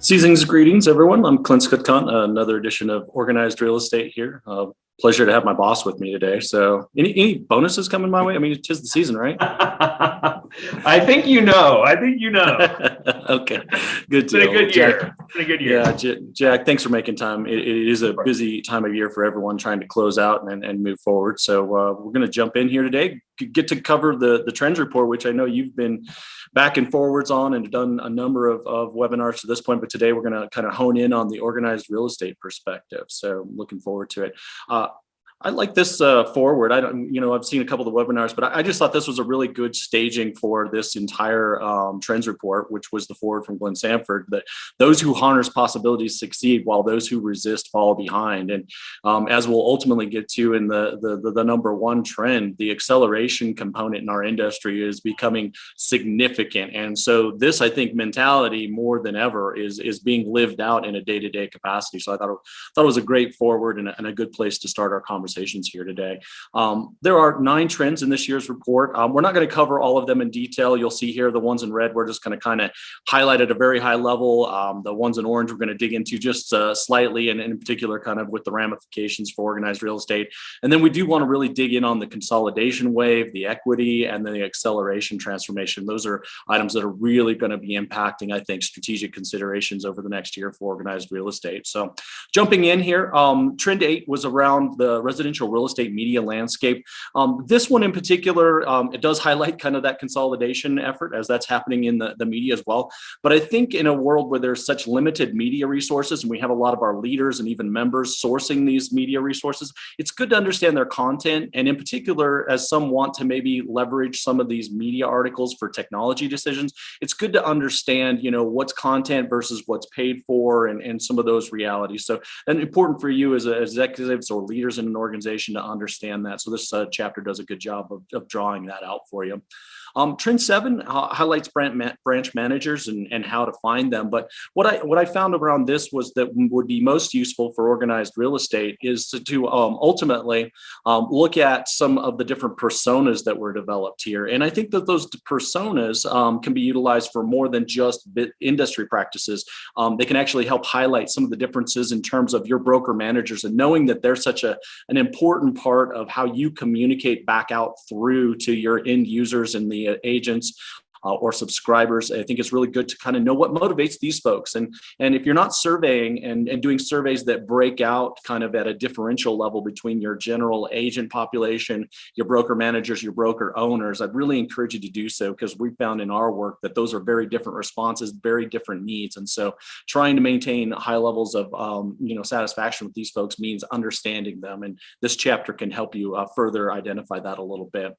Season's greetings, everyone. I'm Clint Skutchan, another edition of Organized Real Estate here. Pleasure to have my boss with me today. So any bonuses coming my way? I mean, it's just the season, right? I think you know. Okay, good It's been a deal. good Jack, year. It's been a good year. yeah, Jack, thanks for making time. It is a busy time of year for everyone trying to close out and move forward. So we're going to jump in here today, get to cover the trends report, which I know you've been back and forwards on and done a number of webinars to this point. But today we're going to kind of hone in on the organized real estate perspective. So looking forward to it. I like this forward. I've seen a couple of the webinars, but I just thought this was a really good staging for this entire trends report, which was the forward from Glenn Sanford, that those who harness possibilities succeed while those who resist fall behind. And as we'll ultimately get to in the number one trend, the acceleration component in our industry is becoming significant. And so this, I think, mentality more than ever is being lived out in a day-to-day capacity. So I thought it was a great forward and a good place to start our conversations here today. There are 9 trends in this year's report. We're not going to cover all of them in detail. You'll see here the ones in red, we're just going to kind of highlight at a very high level. The ones in orange, we're going to dig into just slightly, and in particular, kind of with the ramifications for organized real estate. And then we do want to really dig in on the consolidation wave, the equity, and then the acceleration transformation. Those are items that are really going to be impacting, I think, strategic considerations over the next year for organized real estate. So jumping in here, trend 8 was around the residential real estate media landscape. This one in particular, it does highlight kind of that consolidation effort as that's happening in the media as well. But I think in a world where there's such limited media resources, and we have a lot of our leaders and even members sourcing these media resources, it's good to understand their content. And in particular, as some want to maybe leverage some of these media articles for technology decisions, it's good to understand, what's content versus what's paid for and some of those realities. So, and important for you as executives or leaders in an organization to understand that. So this chapter does a good job of drawing that out for you. Trend 7 highlights branch managers and how to find them. But what I found around this was that would be most useful for organized real estate is to ultimately look at some of the different personas that were developed here. And I think that those personas can be utilized for more than just industry practices. They can actually help highlight some of the differences in terms of your broker managers and knowing that they're such an important part of how you communicate back out through to your end users and the agents or subscribers. I think it's really good to kind of know what motivates these folks. And if you're not surveying and doing surveys that break out kind of at a differential level between your general agent population, your broker managers, your broker owners, I'd really encourage you to do so, because we found in our work that those are very different responses, very different needs. And so trying to maintain high levels of satisfaction with these folks means understanding them. And this chapter can help you further identify that a little bit.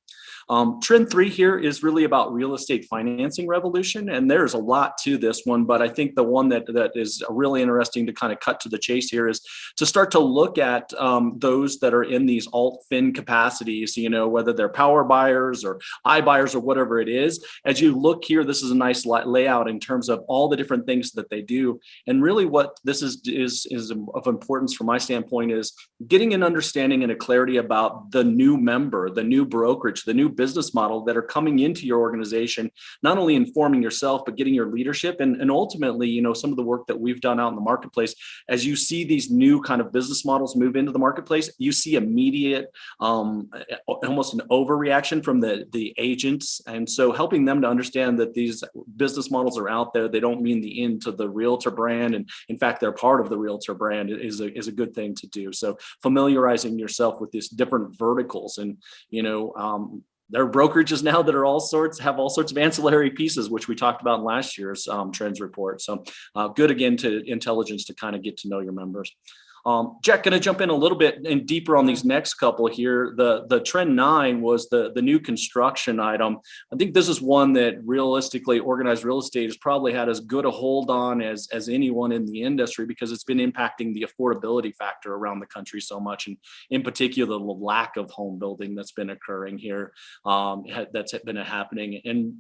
Trend 3 here is really about real estate financing revolution. And there's a lot to this one, but I think the one that is really interesting to kind of cut to the chase here is to start to look at those that are in these alt fin capacities, whether they're power buyers or iBuyers or whatever it is. As you look here, this is a nice layout in terms of all the different things that they do. And really what this is of importance from my standpoint is getting an understanding and a clarity about the new member, the new brokerage, the new business model that are coming into your organization, not only informing yourself, but getting your leadership and ultimately, some of the work that we've done out in the marketplace. As you see these new kind of business models move into the marketplace, you see immediate, almost an overreaction from the agents. And so helping them to understand that these business models are out there, they don't mean the end to the realtor brand. And in fact, they're part of the realtor brand is a good thing to do. So familiarizing yourself with these different verticals and, there are brokerages now that are have all sorts of ancillary pieces, which we talked about in last year's trends report. So good again to intelligence to kind of get to know your members. Jack, going to jump in a little bit and deeper on these next couple here. The trend 9 was the new construction item. I think this is one that realistically organized real estate has probably had as good a hold on as anyone in the industry, because it's been impacting the affordability factor around the country so much. And in particular, the lack of home building that's been occurring here, that's been happening. And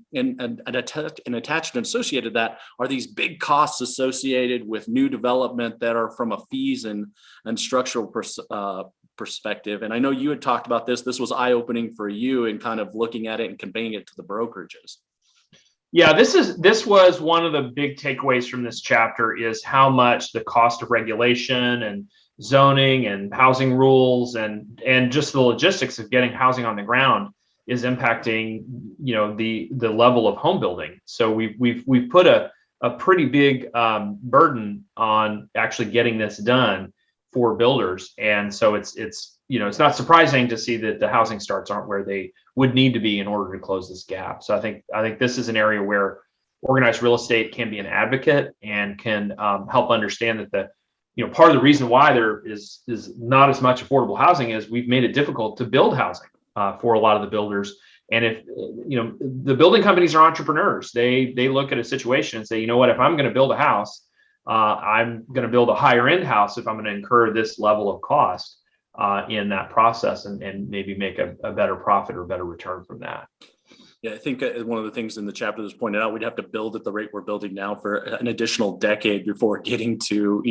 attached and associated to that are these big costs associated with new development that are from a fees and structural perspective. And I know you had talked about this. This was eye-opening for you in kind of looking at it and conveying it to the brokerages. Yeah, this was one of the big takeaways from this chapter is how much the cost of regulation and zoning and housing rules and just the logistics of getting housing on the ground is impacting, the level of home building. So we've put a pretty big burden on actually getting this done for builders, and so it's not surprising to see that the housing starts aren't where they would need to be in order to close this gap. So I think this is an area where organized real estate can be an advocate and can help understand that part of the reason why there is not as much affordable housing is we've made it difficult to build housing for a lot of the builders. And if the building companies are entrepreneurs, they look at a situation and say, you know what, if I'm going to build a house, I'm going to build a higher end house if I'm going to incur this level of cost in that process and maybe make a better profit or better return from that. Yeah, I think one of the things in the chapter that's pointed out, we'd have to build at the rate we're building now for an additional decade before getting to,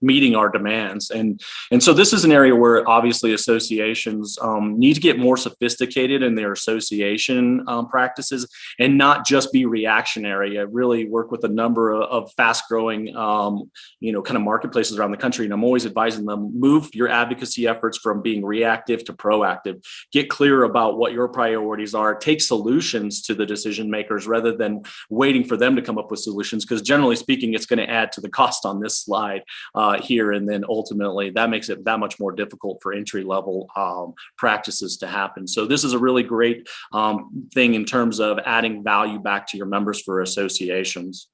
meeting our demands. And so this is an area where obviously associations need to get more sophisticated in their association practices and not just be reactionary. I really work with a number of fast growing, kind of marketplaces around the country. And I'm always advising them, move your advocacy efforts from being reactive to proactive. Get clear about what your priorities are. Take solutions to the decision makers rather than waiting for them to come up with solutions, because generally speaking, it's going to add to the cost on this slide here. And then ultimately that makes it that much more difficult for entry level practices to happen. So this is a really great thing in terms of adding value back to your members for associations.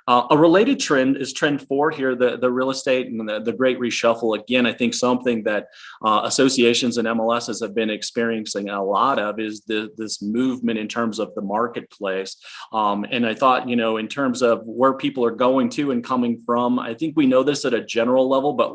A related trend is trend 4 here, the real estate and the great reshuffle. Again, I think something that associations and MLSs have been experiencing a lot of is this movement in terms of the marketplace. And I thought, in terms of where people are going to and coming from, I think we know this at a general level, but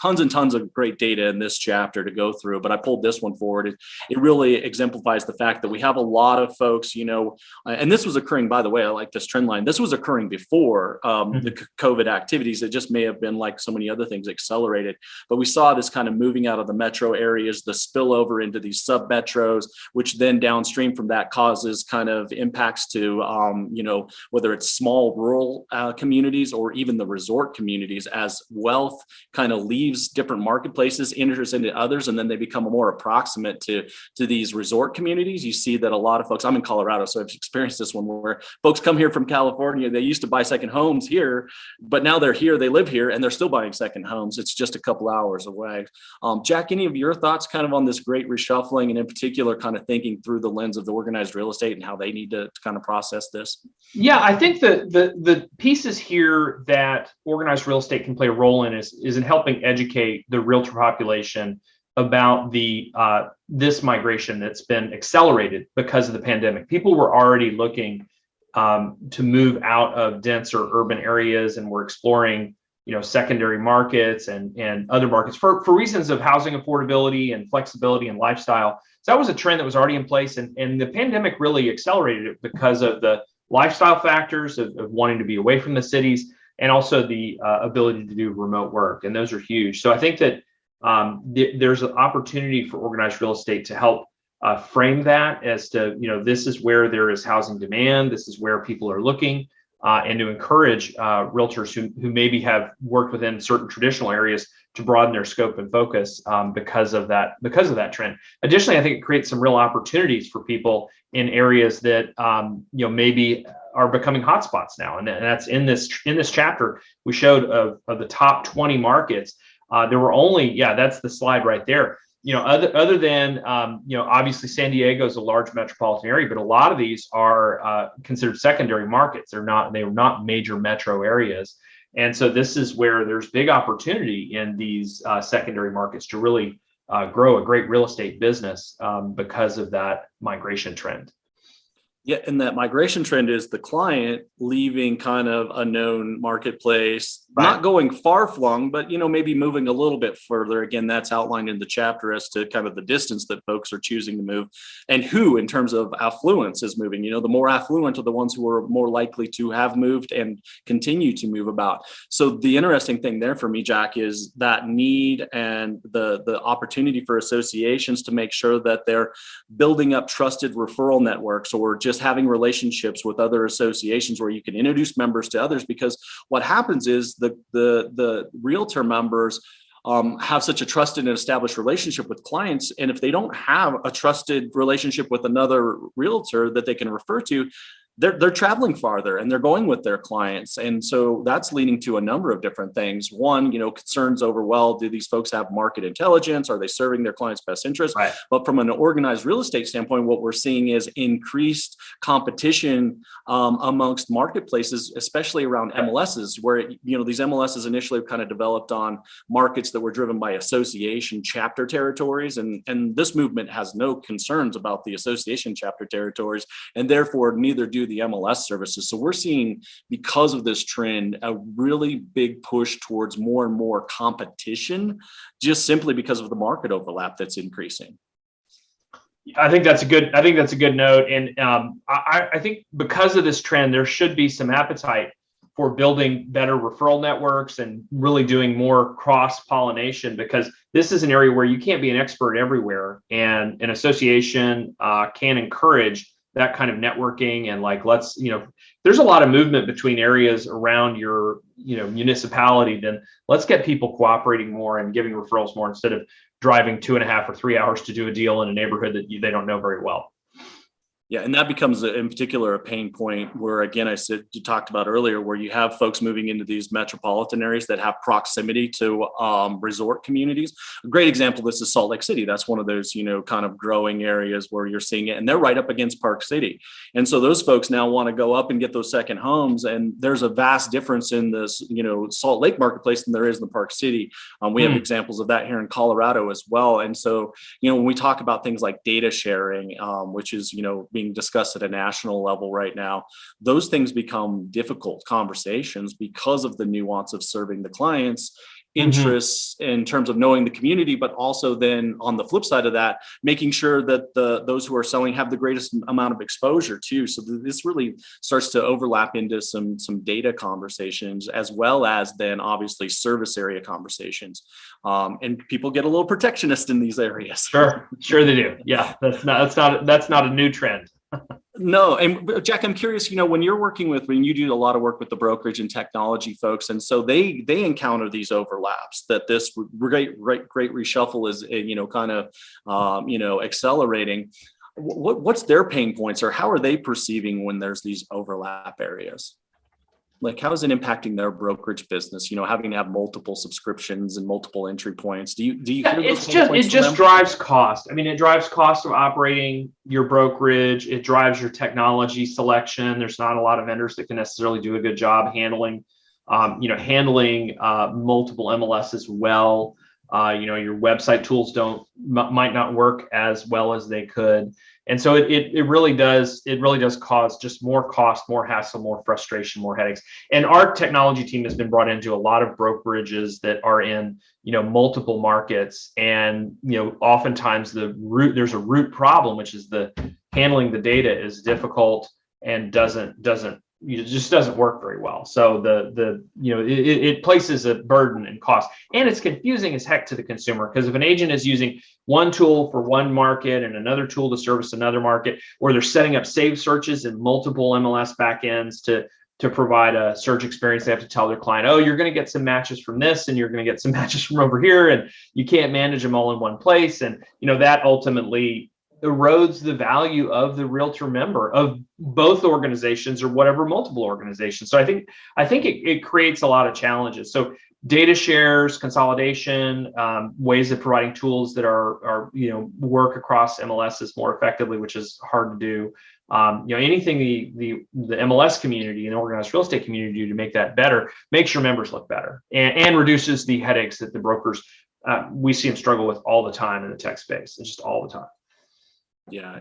tons and tons of great data in this chapter to go through. But I pulled this one forward. It really exemplifies the fact that we have a lot of folks, and this was occurring, by the way, I like this trend line. This was occurring before the COVID activities. It just may have been like so many other things accelerated. But we saw this kind of moving out of the metro areas, the spillover into these sub metros, which then downstream from that causes kind of impacts to, whether it's small rural communities or even the resort communities, as wealth kind of leaves different marketplaces, enters into others, and then they become more approximate to these resort communities. You see that a lot of folks, I'm in Colorado, so I've experienced this one where folks come here from California. They used to buy second homes here, but now they're here, they live here, and they're still buying second homes. It's just a couple hours away. Jack, any of your thoughts kind of on this great reshuffling, and in particular kind of thinking through the lens of the organized real estate and how they need to kind of process this? Yeah, I think the pieces here that organized real estate can play a role in is in helping educate the realtor population about this migration that's been accelerated because of the pandemic. People were already looking to move out of denser urban areas, and we're exploring, secondary markets and other markets for reasons of housing affordability and flexibility and lifestyle. So that was a trend that was already in place, and the pandemic really accelerated it because of the lifestyle factors of wanting to be away from the cities, and also the ability to do remote work, and those are huge. So I think that there's an opportunity for organized real estate to help frame that as to, this is where there is housing demand, this is where people are looking, and to encourage realtors who maybe have worked within certain traditional areas to broaden their scope and focus because of that trend. Additionally, I think it creates some real opportunities for people in areas that maybe are becoming hotspots now, and that's in this chapter we showed of the top 20 markets. There were only, that's the slide right there. Other than, obviously San Diego is a large metropolitan area, but a lot of these are considered secondary markets. They are not major metro areas. And so this is where there's big opportunity in these secondary markets to really grow a great real estate business because of that migration trend. Yeah, and that migration trend is the client leaving kind of a known marketplace, not going far flung, but, maybe moving a little bit further. Again, that's outlined in the chapter as to kind of the distance that folks are choosing to move and who, in terms of affluence, is moving. The more affluent are the ones who are more likely to have moved and continue to move about. So the interesting thing there for me, Jack, is that need and the opportunity for associations to make sure that they're building up trusted referral networks or just having relationships with other associations where you can introduce members to others. Because what happens is the realtor members have such a trusted and established relationship with clients. And if they don't have a trusted relationship with another realtor that they can refer to, they're traveling farther and they're going with their clients. And so that's leading to a number of different things. One, concerns over, well, do these folks have market intelligence? Are they serving their clients' best interest? Right. But from an organized real estate standpoint, what we're seeing is increased competition amongst marketplaces, especially around MLSs, where, these MLSs initially kind of developed on markets that were driven by association chapter territories. And this movement has no concerns about the association chapter territories, and therefore neither do the MLS services. So we're seeing, because of this trend, a really big push towards more and more competition, just simply because of the market overlap that's increasing. I think that's a good note. And I think because of this trend, there should be some appetite for building better referral networks and really doing more cross-pollination, because this is an area where you can't be an expert everywhere. And an association can encourage that kind of networking. And there's a lot of movement between areas around your, municipality. Then let's get people cooperating more and giving referrals more, instead of driving 2.5 or 3 hours to do a deal in a neighborhood that they don't know very well. Yeah, and that becomes, in particular, a pain point where, again, you talked about earlier, where you have folks moving into these metropolitan areas that have proximity to resort communities. A great example of this is Salt Lake City. That's one of those, kind of growing areas where you're seeing it, and they're right up against Park City. And so those folks now want to go up and get those second homes. And there's a vast difference in this, Salt Lake marketplace than there is in the Park City. We have examples of that here in Colorado as well. And so, when we talk about things like data sharing, which is, being discussed at a national level right now, those things become difficult conversations because of the nuance of serving the clients' interests in terms of knowing the community, but also then on the flip side of that, making sure that those who are selling have the greatest amount of exposure too. So this really starts to overlap into some data conversations, as well as then obviously service area conversations. And people get a little protectionist in these areas. Sure they do. Yeah, that's not a new trend. No. And Jack, I'm curious, when you do a lot of work with the brokerage and technology folks, and so they encounter these overlaps, that this great reshuffle is, kind of, accelerating. What's their pain points, or how are they perceiving when there's these overlap areas? Like, how is it impacting their brokerage business? Having to have multiple subscriptions and multiple entry points. Do you hear those it just drives cost. I mean, it drives cost of operating your brokerage. It drives your technology selection. There's not a lot of vendors that can necessarily do a good job handling multiple MLSs well. Your website tools might not work as well as they could. And so it really does cause just more cost, more hassle, more frustration, more headaches. And our technology team has been brought into a lot of brokerages that are in, multiple markets. And, oftentimes there's a root problem, which is the handling the data is difficult and it just doesn't work very well. So it places a burden and cost, and it's confusing as heck to the consumer, because if an agent is using one tool for one market and another tool to service another market, or they're setting up saved searches in multiple MLS backends to provide a search experience, they have to tell their client, oh, you're going to get some matches from this, and you're going to get some matches from over here, and you can't manage them all in one place. And that ultimately erodes the value of the realtor member of both organizations, or whatever multiple organizations. So I think it creates a lot of challenges. So data shares, consolidation, ways of providing tools that are work across MLSs more effectively, which is hard to do. Anything the MLS community and the organized real estate community do to make that better, makes your members look better, and reduces the headaches that the brokers we see them struggle with all the time in the tech space. It's just all the time. Yeah,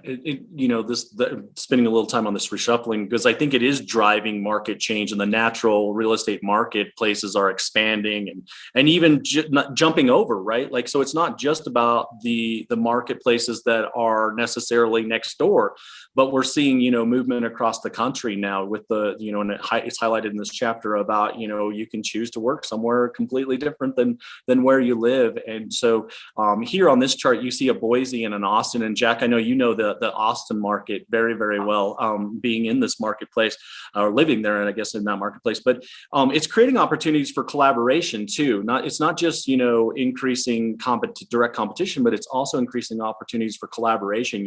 spending a little time on this reshuffling, because I think it is driving market change, and the natural real estate marketplaces are expanding and even not jumping over, right? Like, so it's not just about the marketplaces that are necessarily next door, but we're seeing, movement across the country now with the, and it's highlighted in this chapter about, you can choose to work somewhere completely different than where you live. And so here on this chart, you see a Boise and an Austin. And Jack, I know you know the Austin market very, very well, being in this marketplace or living there, and I guess in that marketplace. But it's creating opportunities for collaboration too. It's not just increasing direct competition, but it's also increasing opportunities for collaboration.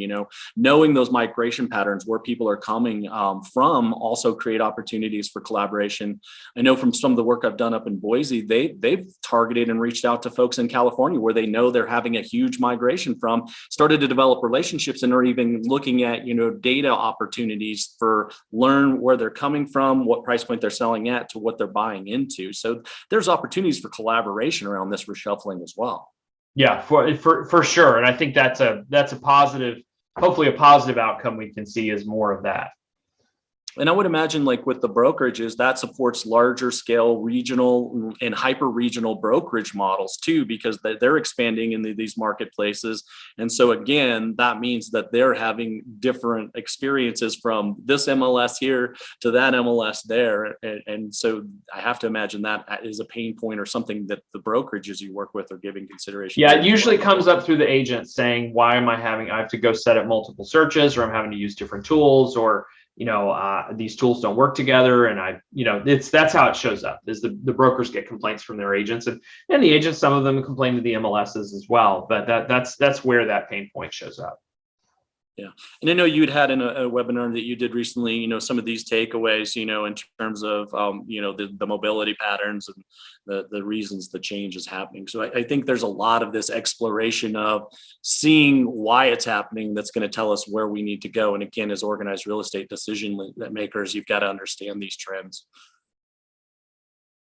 Knowing those migration patterns where people are coming from also create opportunities for collaboration. I know from some of the work I've done up in Boise, they've targeted and reached out to folks in California where they know they're having a huge migration from, started to develop relationships, and are even looking at data opportunities for learn where they're coming from, what price point they're selling at, to what they're buying into. So there's opportunities for collaboration around this reshuffling as well. Yeah, for sure. And I think that's a positive, hopefully a positive outcome we can see is more of that. And I would imagine, like with the brokerages, that supports larger scale regional and hyper regional brokerage models too, because they're expanding in these marketplaces. And so again, that means that they're having different experiences from this MLS here to that MLS there. And so I have to imagine that is a pain point or something that the brokerages you work with are giving consideration. Yeah, it usually comes up through the agent saying, why am I have to go set up multiple searches, or I'm having to use different tools, or these tools don't work together. And that's how it shows up, is the brokers get complaints from their agents, and the agents, some of them complain to the MLSs as well. But that's where that pain point shows up. Yeah. And I know you'd had in a webinar that you did recently, some of these takeaways, in terms of, the mobility patterns and the reasons the change is happening. So I think there's a lot of this exploration of seeing why it's happening that's going to tell us where we need to go. And again, as organized real estate decision makers, you've got to understand these trends.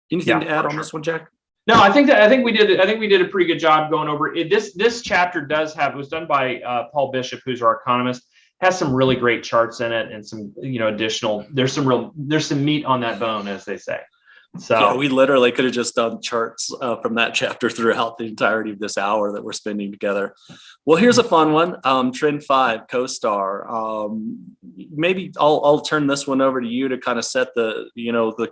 Anything to add on this one, Jack? No, I think we did a pretty good job going over it. This chapter was done by Paul Bishop, who's our economist. Has some really great charts in it, and some additional. There's some meat on that bone, as they say. So yeah, we literally could have just done charts from that chapter throughout the entirety of this hour that we're spending together. Well, here's a fun one. Trend 5, CoStar. Maybe I'll turn this one over to you to kind of set the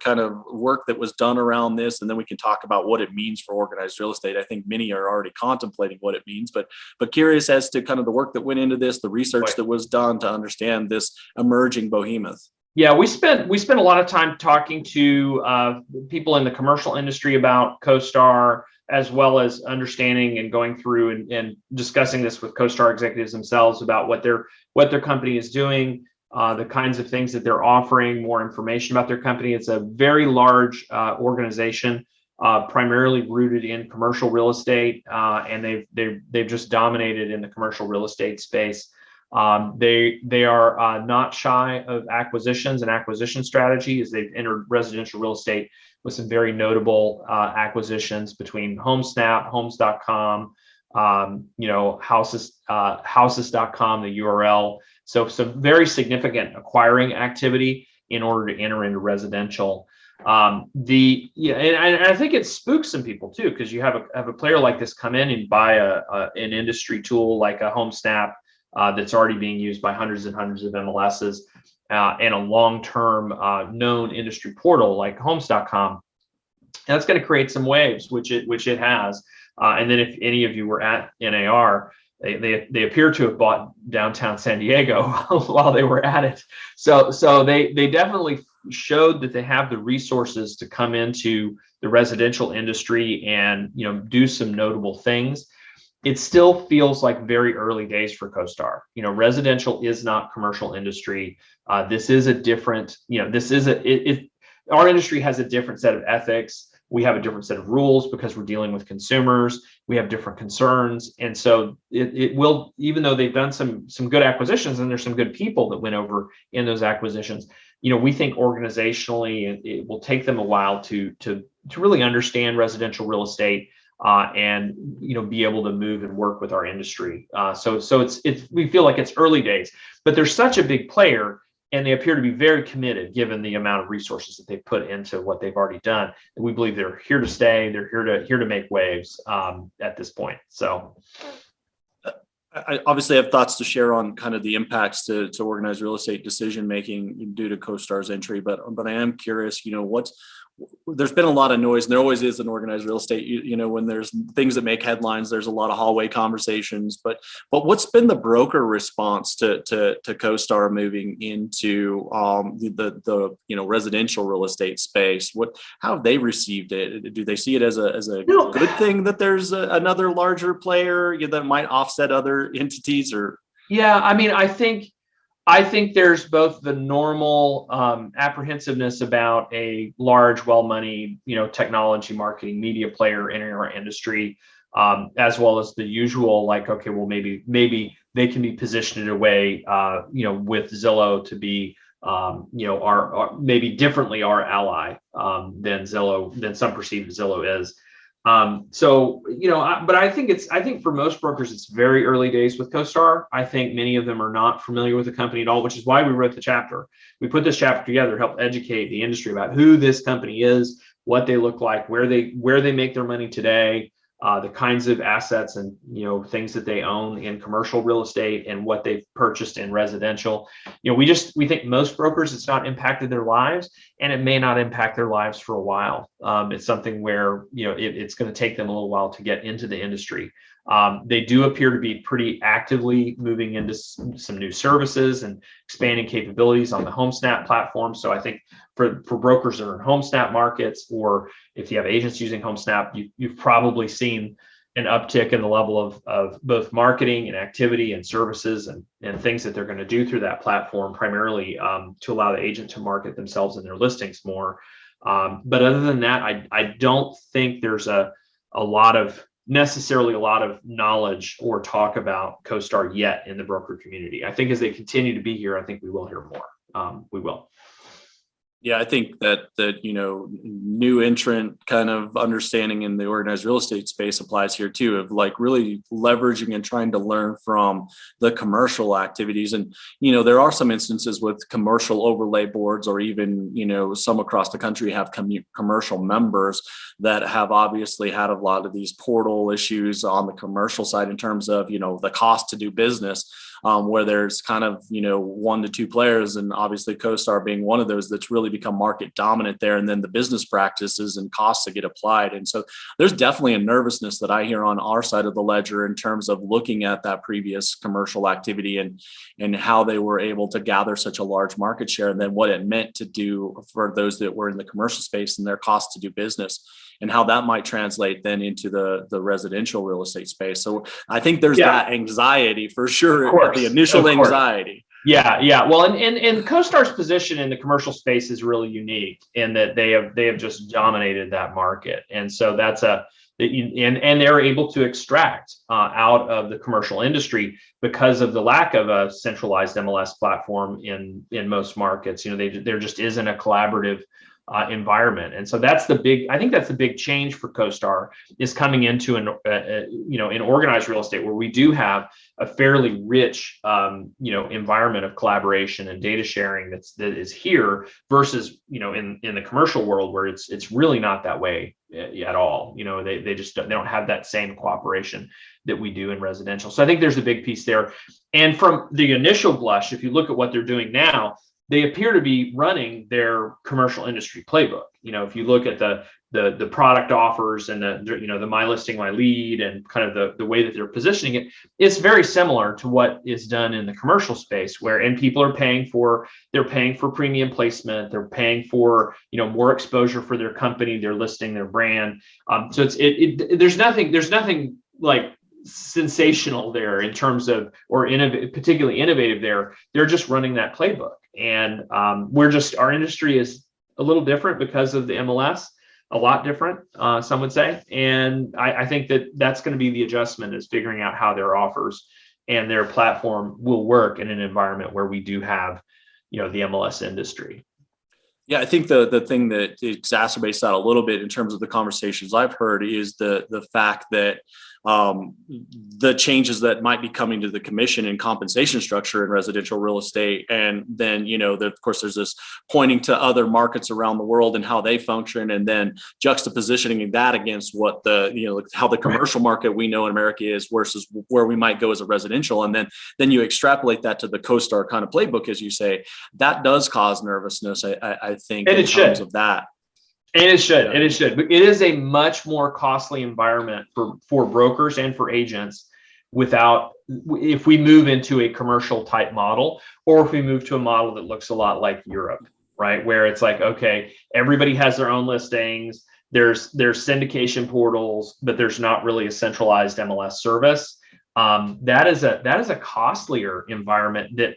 kind of work that was done around this, and then we can talk about what it means for organized real estate. I think many are already contemplating what it means, but curious as to kind of the work that went into this, the research that was done to understand this emerging behemoth. Yeah, we spent a lot of time talking to people in the commercial industry about CoStar, as well as understanding and going through and discussing this with CoStar executives themselves about what their company is doing, the kinds of things that they're offering, more information about their company. It's a very large organization, primarily rooted in commercial real estate, and they've just dominated in the commercial real estate space. They are not shy of acquisitions and acquisition strategy, as they've entered residential real estate with some very notable acquisitions between HomeSnap, Homes.com, Houses.com, the URL. So some very significant acquiring activity in order to enter into residential. And I think it spooks some people too, because you have a player like this come in and buy an industry tool like a HomeSnap. That's already being used by hundreds and hundreds of MLSs, and a long-term known industry portal like Homes.com. And that's going to create some waves, which it has. And then if any of you were at NAR, they appear to have bought downtown San Diego while they were at it. So they definitely showed that they have the resources to come into the residential industry and do some notable things. It still feels like very early days for CoStar. Residential is not commercial industry. This is a different, our industry has a different set of ethics. We have a different set of rules because we're dealing with consumers. We have different concerns. And so it will, even though they've done some good acquisitions, and there's some good people that went over in those acquisitions, we think organizationally it will take them a while to really understand residential real estate, and be able to move and work with our industry. So it's we feel like it's early days, but they're such a big player, and they appear to be very committed given the amount of resources that they've put into what they've already done. And we believe they're here to stay. They're here to make waves at this point. So. I obviously have thoughts to share on kind of the impacts to organized real estate decision making due to CoStar's entry, but I am curious, there's been a lot of noise, and there always is in organized real estate. When there's things that make headlines, there's a lot of hallway conversations. But what's been the broker response to CoStar moving into the residential real estate space? How have they received it? Do they see it as a good thing that there's another larger player that might offset other entities? Or yeah, I mean, I think there's both the normal apprehensiveness about a large, well-moneyed, technology, marketing, media player entering our industry, as well as the usual, like, okay, well, maybe they can be positioned in a way, with Zillow to be, our maybe differently our ally than some perceive Zillow is. But I think for most brokers, it's very early days with CoStar. I think many of them are not familiar with the company at all, which is why we wrote the chapter. We put this chapter together to help educate the industry about who this company is, what they look like, where they make their money today, the kinds of assets and things that they own in commercial real estate, and what they've purchased in residential. We think most brokers, it's not impacted their lives, and it may not impact their lives for a while. It's something where it's going to take them a little while to get into the industry. They do appear to be pretty actively moving into some new services and expanding capabilities on the HomeSnap platform. So I think for brokers that are in HomeSnap markets, or if you have agents using HomeSnap, you've probably seen an uptick in the level of both marketing and activity and services and things that they're going to do through that platform, primarily to allow the agent to market themselves and their listings more. But other than that, I don't think there's necessarily a lot of knowledge or talk about CoStar yet in the broker community. I think as they continue to be here, I think we will hear more. We will. Yeah, I think that new entrant kind of understanding in the organized real estate space applies here too, of like really leveraging and trying to learn from the commercial activities. And there are some instances with commercial overlay boards, or even some across the country have commercial members that have obviously had a lot of these portal issues on the commercial side in terms of the cost to do business. Where there's kind of 1 to 2 players, and obviously CoStar being one of those that's really become market dominant there, and then the business practices and costs that get applied. And so there's definitely a nervousness that I hear on our side of the ledger in terms of looking at that previous commercial activity and how they were able to gather such a large market share, and then what it meant to do for those that were in the commercial space and their cost to do business, and how that might translate then into the residential real estate space. So I think there's that anxiety for sure, the initial anxiety. Yeah. Well, and CoStar's position in the commercial space is really unique in that they have just dominated that market, and so and they're able to extract out of the commercial industry because of the lack of a centralized MLS platform in most markets. There just isn't a collaborative environment. And so I think that's the big change for CoStar, is coming into an organized real estate where we do have a fairly rich, environment of collaboration and data sharing that is here versus, in the commercial world where it's really not that way at all. They don't have that same cooperation that we do in residential. So I think there's a big piece there. And from the initial blush, if you look at what they're doing now, they appear to be running their commercial industry playbook. If you look at the product offers and the My Listing, My Lead, and kind of the way that they're positioning it, it's very similar to what is done in the commercial space, and people are paying for premium placement. They're paying for, more exposure for their company, their listing, their brand. So there's nothing like sensational there in terms of, or particularly innovative there. They're just running that playbook. And our industry is a little different because of the MLS, a lot different, some would say. And I think that's going to be the adjustment, is figuring out how their offers and their platform will work in an environment where we do have, the MLS industry. Yeah, I think the thing that exacerbates that a little bit in terms of the conversations I've heard is the fact that the changes that might be coming to the commission and compensation structure in residential real estate, and then of course there's this pointing to other markets around the world and how they function, and then juxtapositioning that against what how the commercial market we know in America is versus where we might go as a residential, and then you extrapolate that to the CoStar kind of playbook, as you say. That does cause nervousness, I think, And in it terms should. of that. And it should, Yeah. and it should. But it is a much more costly environment for brokers and for agents if we move into a commercial type model, or if we move to a model that looks a lot like Europe, right? Where it's like, okay, everybody has their own listings. There's syndication portals, but there's not really a centralized MLS service. That is a costlier environment that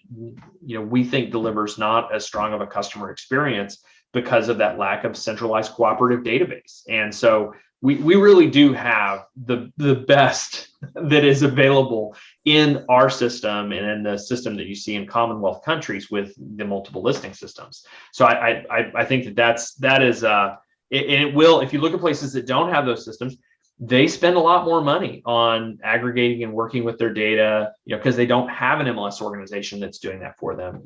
we think delivers not as strong of a customer experience because of that lack of centralized cooperative database. And so we really do have the best that is available in our system and in the system that you see in Commonwealth countries with the multiple listing systems. So I think that is it will, if you look at places that don't have those systems, they spend a lot more money on aggregating and working with their data, because they don't have an MLS organization that's doing that for them.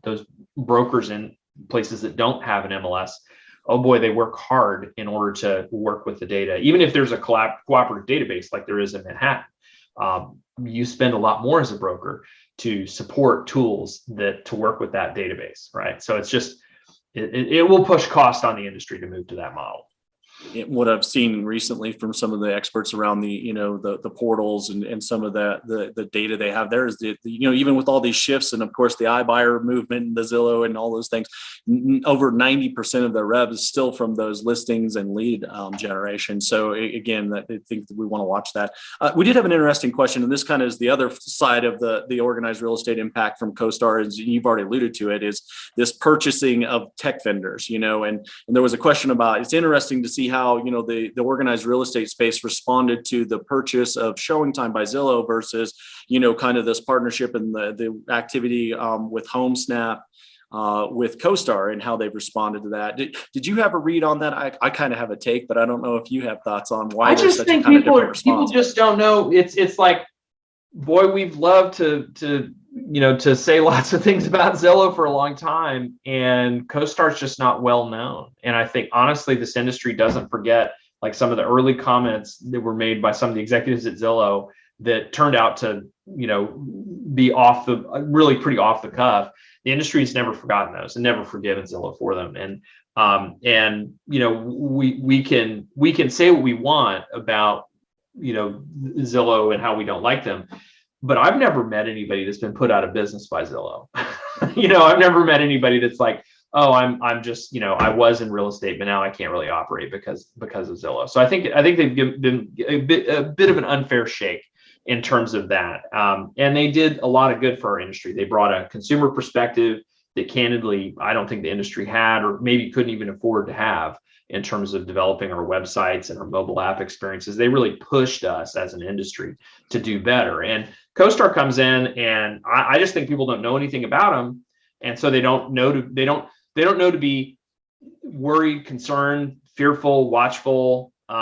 Those brokers in places that don't have an MLS, oh boy, they work hard in order to work with the data. Even if there's a cooperative database like there is in Manhattan, you spend a lot more as a broker to support tools to work with that database, right? So it's just, it will push cost on the industry to move to that model. What I've seen recently from some of the experts around the portals and some of the data they have there is even with all these shifts and of course the iBuyer movement and the Zillow and all those things, over 90% of their rev is still from those listings and lead generation. So again, I think that we want to watch that. We did have an interesting question, and this kind of is the other side of the organized real estate impact from CoStar, as you've already alluded to it, is this purchasing of tech vendors, and there was a question about, it's interesting to see how the organized real estate space responded to the purchase of ShowingTime by Zillow versus kind of this partnership and the activity with HomeSnap with CoStar, and how they've responded to that. Did you have a read on that? I kind of have a take, but I don't know if you have thoughts on why there's such a kind of different response. People just don't know. It's like, boy, we've loved to say lots of things about Zillow for a long time, and CoStar's just not well known. And I think honestly, this industry doesn't forget like some of the early comments that were made by some of the executives at Zillow that turned out to, be really pretty off the cuff. The industry has never forgotten those and never forgiven Zillow for them. And we can say what we want about, Zillow and how we don't like them, but I've never met anybody that's been put out of business by Zillow. I've never met anybody that's like, oh, I'm just, I was in real estate, but now I can't really operate because of Zillow. So I think they've given a bit of an unfair shake in terms of that. And they did a lot of good for our industry. They brought a consumer perspective that candidly, I don't think the industry had, or maybe couldn't even afford to have, in terms of developing our websites and our mobile app experiences. They really pushed us as an industry to do better. And CoStar comes in, and I just think people don't know anything about them. And so they don't know to be worried, concerned, fearful, watchful. They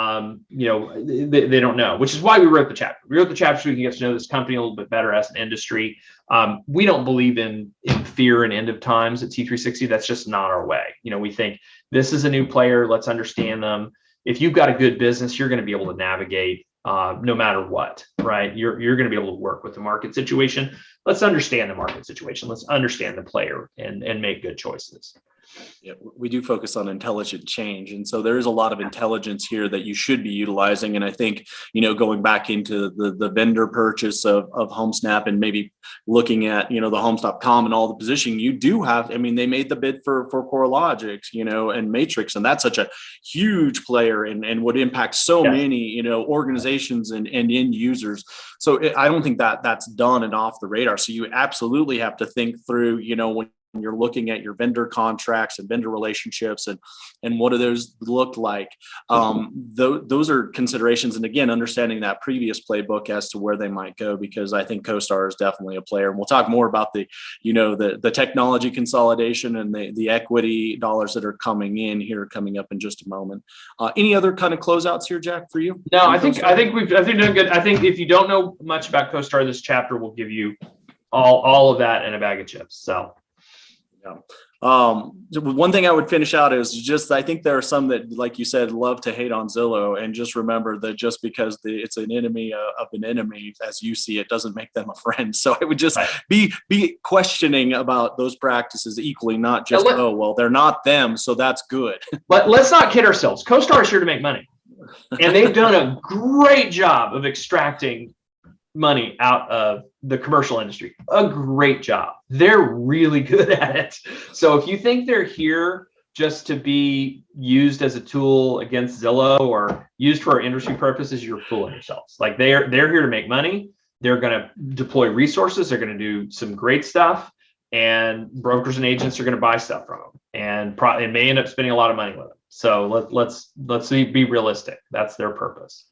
don't know, which is why we wrote the chapter. We wrote the chapter so we can get to know this company a little bit better as an industry. We don't believe in fear and end of times at T360. That's just not our way. We think this is a new player. Let's understand them. If you've got a good business, you're going to be able to navigate no matter what, right? You're going to be able to work with the market situation. Let's understand the market situation. Let's understand the player and make good choices. Yeah, we do focus on intelligent change. And so there is a lot of intelligence here that you should be utilizing. And I think, going back into the vendor purchase of HomeSnap and maybe looking at, the homes.com and all the positioning you do have. They made the bid for CoreLogic, and Matrix, and that's such a huge player and would impact so many, organizations and end users. So I don't think that's done and off the radar. So you absolutely have to think through, when you're looking at your vendor contracts and vendor relationships and what do those look like. Those are considerations. And again, understanding that previous playbook as to where they might go, because I think CoStar is definitely a player. And we'll talk more about the technology consolidation and the equity dollars that are coming up in just a moment. Any other kind of closeouts here, Jack, for you? No, I think we've done good. I think if you don't know much about CoStar, this chapter will give you all of that in a bag of chips. So. Yeah. One thing I would finish out is just, I think there are some that, like you said, love to hate on Zillow, and just remember that just because it's an enemy of an enemy, as you see it, doesn't make them a friend. So I would just be questioning about those practices equally, not just, oh, well, they're not them, so that's good. But let's not kid ourselves. CoStar is here to make money. And they've done a great job of extracting money out of the commercial industry. A great job. They're really good at it. So if you think they're here just to be used as a tool against Zillow or used for industry purposes, you're fooling yourselves. Like they're here to make money. They're going to deploy resources. They're going to do some great stuff, and brokers and agents are going to buy stuff from them, and they may end up spending a lot of money with them. So let's be realistic. That's their purpose.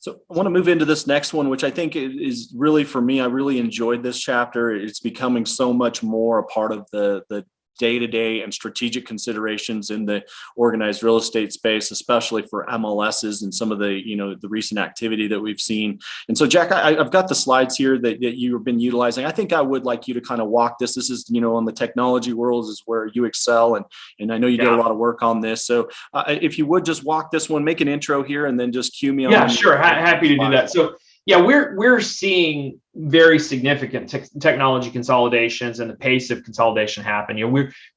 So I want to move into this next one, which I think is really, for me, I really enjoyed this chapter. It's becoming so much more a part of the day-to-day and strategic considerations in the organized real estate space, especially for MLSs and some of the recent activity that we've seen. And so, Jack, I've got the slides here that you've been utilizing. I think I would like you to kind of walk this. This is, on the technology world is where you excel. And I know you did a lot of work on this. So if you would just walk this one, make an intro here, and then just cue me on. Yeah, sure. Happy to do that. So yeah, we're seeing very significant technology consolidations and the pace of consolidation happen.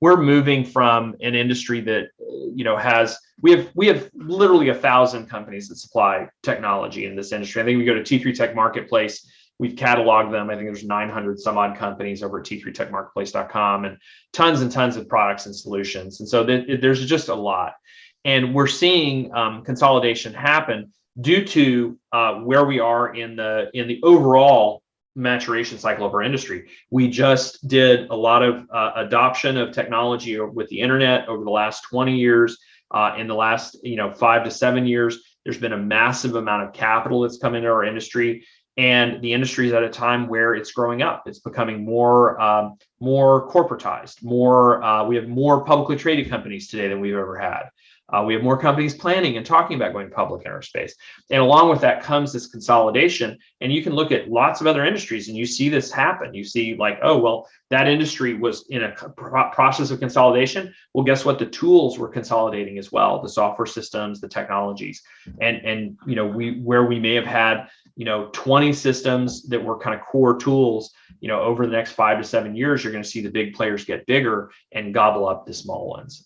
We're moving from an industry that we have literally 1,000 companies that supply technology in this industry. I think we go to T3 Tech Marketplace. We've cataloged them. I think there's 900 some odd companies over at t3techmarketplace.com, and tons of products and solutions. And so there's just a lot, and we're seeing consolidation happen due to where we are in the overall maturation cycle of our industry. We just did a lot of adoption of technology with the internet over the last 20 years. In the last 5 to 7 years, there's been a massive amount of capital that's come into our industry, and the industry is at a time where it's growing up. It's becoming more corporatized. We have more publicly traded companies today than we've ever had. We have more companies planning and talking about going public in our space. And along with that comes this consolidation. And you can look at lots of other industries and you see this happen. You see like, oh, well, that industry was in a process of consolidation. Well, guess what? The tools were consolidating as well, the software systems, the technologies. And where we may have had 20 systems that were kind of core tools, over the next 5 to 7 years, you're going to see the big players get bigger and gobble up the small ones.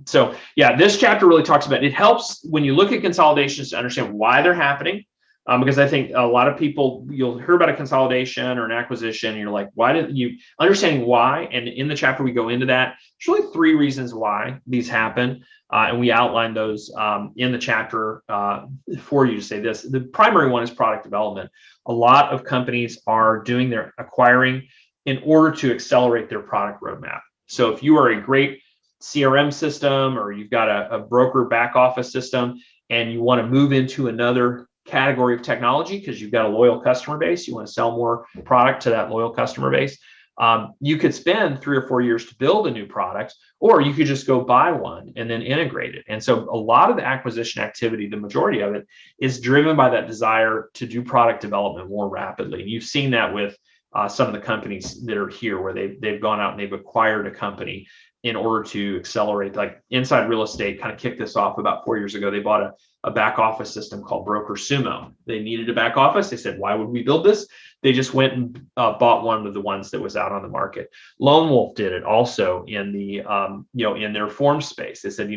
So yeah, this chapter really talks about, it helps when you look at consolidations to understand why they're happening. Because I think a lot of people, you'll hear about a consolidation or an acquisition, and you're like, why didn't you understanding why? And in the chapter, we go into that. There's really 3 reasons why these happen. And we outline those in the chapter for you to say this. The primary one is product development. A lot of companies are doing their acquiring in order to accelerate their product roadmap. So if you are a great CRM system, or you've got a broker back office system, and you want to move into another category of technology because you've got a loyal customer base, you want to sell more product to that loyal customer base, you could spend 3 or 4 years to build a new product, or you could just go buy one and then integrate it. And so a lot of the acquisition activity, the majority of it, is driven by that desire to do product development more rapidly. And you've seen that with some of the companies that are here, where they've gone out and they've acquired a company in order to accelerate. Like Inside Real Estate kind of kicked this off about 4 years ago. They bought a back office system called Broker Sumo. They needed a back office. They said, why would we build this? They just went and bought one of the ones that was out on the market. Lone Wolf did it also in the in their form space. They said,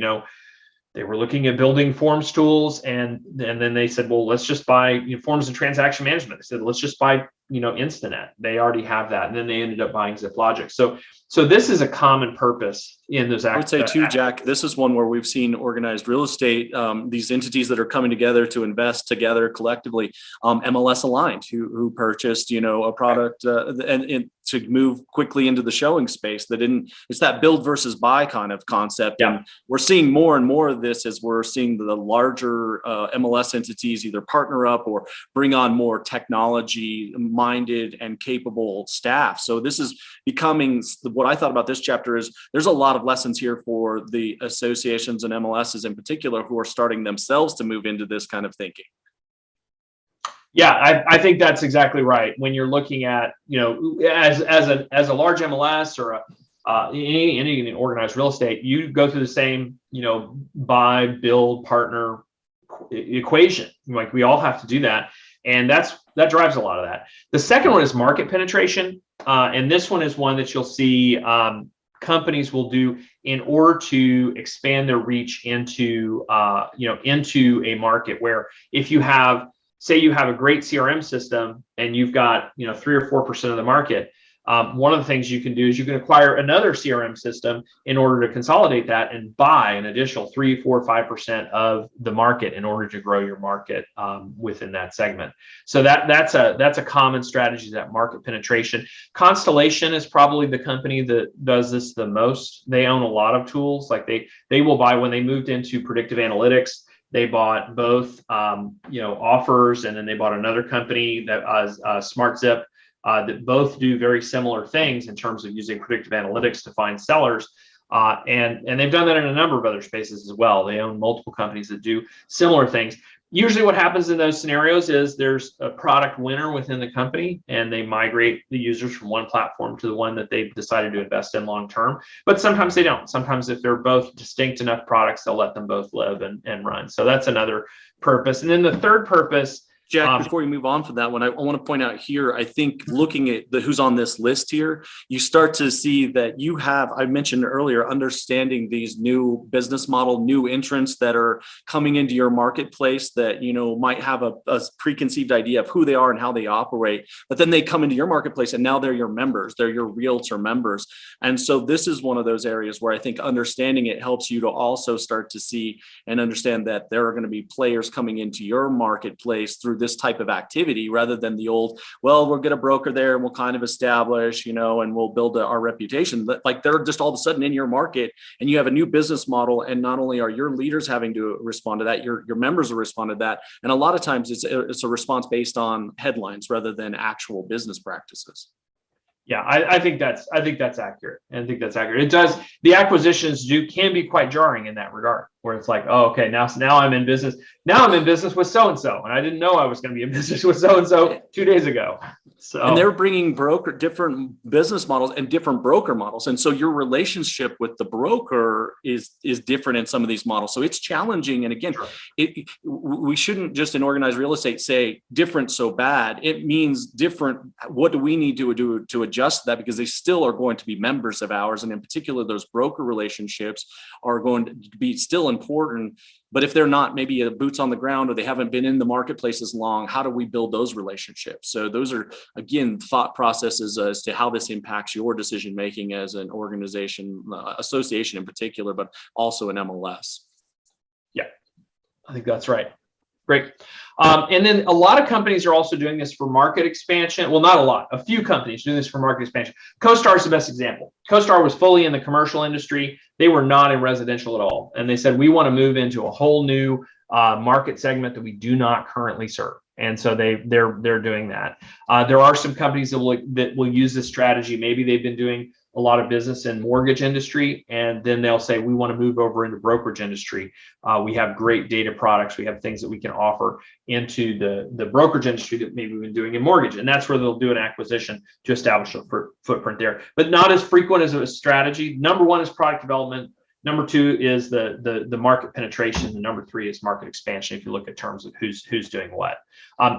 they were looking at building forms tools, and then they said, well, let's just buy forms and transaction management. They said, let's just buy Instanet. They already have that, and then they ended up buying ZipLogic. So So this is a common purpose in those. I would say too, Jack, this is one where we've seen organized real estate, these entities that are coming together to invest together collectively, MLS aligned, who purchased, a product and to move quickly into the showing space. It's that build versus buy kind of concept. Yeah. And we're seeing more and more of this as we're seeing the larger MLS entities either partner up or bring on more technology minded and capable staff. So this is becoming, what I thought about this chapter is there's a lot of lessons here for the associations and MLSs in particular who are starting themselves to move into this kind of thinking. Yeah, I think that's exactly right. When you're looking at, as a large MLS or any organized real estate, you go through the same, buy, build, partner equation. Like we all have to do that. And that drives a lot of that. The second one is market penetration. And this one is one that you'll see companies will do in order to expand their reach into a market where if you have, say you have a great CRM system and you've got 3 or 4% of the market, one of the things you can do is you can acquire another CRM system in order to consolidate that and buy an additional 3, 4, 5% of the market in order to grow your market within that segment. So that's a common strategy, that market penetration. Constellation is probably the company that does this the most. They own a lot of tools. Like they will buy, when they moved into predictive analytics, they bought both offers, and then they bought another company that SmartZip. That both do very similar things in terms of using predictive analytics to find sellers. And they've done that in a number of other spaces as well. They own multiple companies that do similar things. Usually what happens in those scenarios is there's a product winner within the company and they migrate the users from one platform to the one that they've decided to invest in long term. But sometimes they don't. Sometimes if they're both distinct enough products, they'll let them both live and run. So that's another purpose. And then the third purpose, Jack, before you move on from that one, I want to point out here, I think looking at who's on this list here, you start to see that you have, I mentioned earlier, understanding these new business model, new entrants that are coming into your marketplace that, might have a preconceived idea of who they are and how they operate, but then they come into your marketplace and now they're your members, they're your realtor members. And so this is one of those areas where I think understanding it helps you to also start to see and understand that there are going to be players coming into your marketplace through this type of activity rather than the old, well, we'll get a broker there and we'll kind of establish, and we'll build our reputation. Like they're just all of a sudden in your market and you have a new business model. And not only are your leaders having to respond to that, your members will respond to that. And a lot of times it's a response based on headlines rather than actual business practices. Yeah, I think that's accurate. I think that's accurate. It does. The acquisitions can be quite jarring in that regard, where it's like, oh, okay, now I'm in business. Now I'm in business with so and so, and I didn't know I was going to be in business with so and so 2 days ago. So, and they're bringing different business models and different broker models, and so your relationship with the broker is different in some of these models. So it's challenging. And again, sure. We shouldn't just in organized real estate say different so bad. It means different. What do we need to do to adjust that? Because they still are going to be members of ours, and in particular, those broker relationships are going to be still important. But if they're not maybe a boots on the ground or they haven't been in the marketplace as long, how do we build those relationships? So those are, again, thought processes as to how this impacts your decision making as an organization, association in particular, but also an MLS. Yeah, I think that's right. Great. And then a lot of companies are also doing this for market expansion. Well, not a lot. A few companies doing this for market expansion. CoStar is the best example. CoStar was fully in the commercial industry. They were not in residential at all. And they said, we want to move into a whole new market segment that we do not currently serve. And so they're doing that. There are some companies that will use this strategy. Maybe they've been doing a lot of business in mortgage industry, and then they'll say, we want to move over into brokerage industry. We have great data products. We have things that we can offer into the brokerage industry that maybe we've been doing in mortgage. And that's where they'll do an acquisition to establish a footprint there, but not as frequent as a strategy. Number one is product development. Number two is the market penetration. And number three is market expansion, if you look at terms of who's doing what.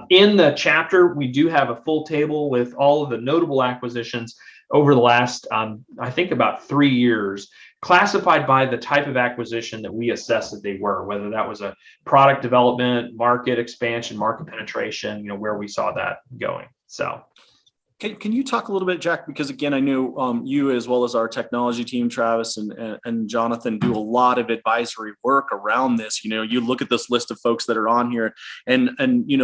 In the chapter, we do have a full table with all of the notable acquisitions over the last, I think about 3 years, classified by the type of acquisition that we assessed that they were, whether that was a product development, market expansion, market penetration, where we saw that going. So. Can you talk a little bit, Jack? Because again, I know you as well as our technology team, Travis and Jonathan, do a lot of advisory work around this. You look at this list of folks that are on here, and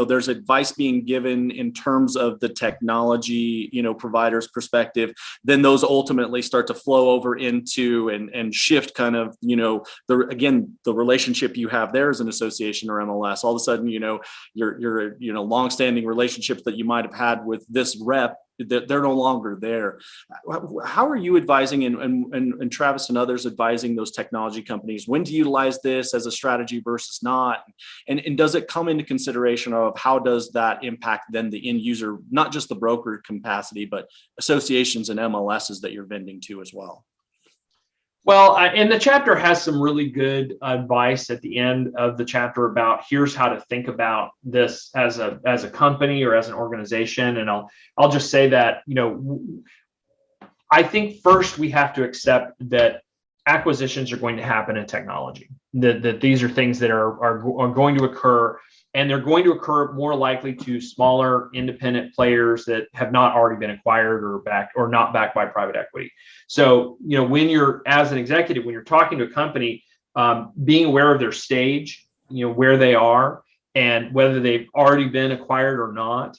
there's advice being given in terms of the technology provider's perspective. Then those ultimately start to flow over into and shift kind of the relationship you have there as an association or MLS. All of a sudden, your longstanding relationships that you might have had with this rep, they're no longer there. How are you advising and Travis and others advising those technology companies when to utilize this as a strategy versus not? And does it come into consideration of how does that impact then the end user, not just the broker capacity, but associations and MLSs that you're vending to as well? Well, and the chapter has some really good advice at the end of the chapter about here's how to think about this as a company or as an organization. And I'll just say that, I think first we have to accept that acquisitions are going to happen in technology, that these are things that are going to occur, and they're going to occur more likely to smaller independent players that have not already been acquired or backed or not backed by private equity. So, when you're, as an executive, when you're talking to a company, being aware of their stage, where they are and whether they've already been acquired or not,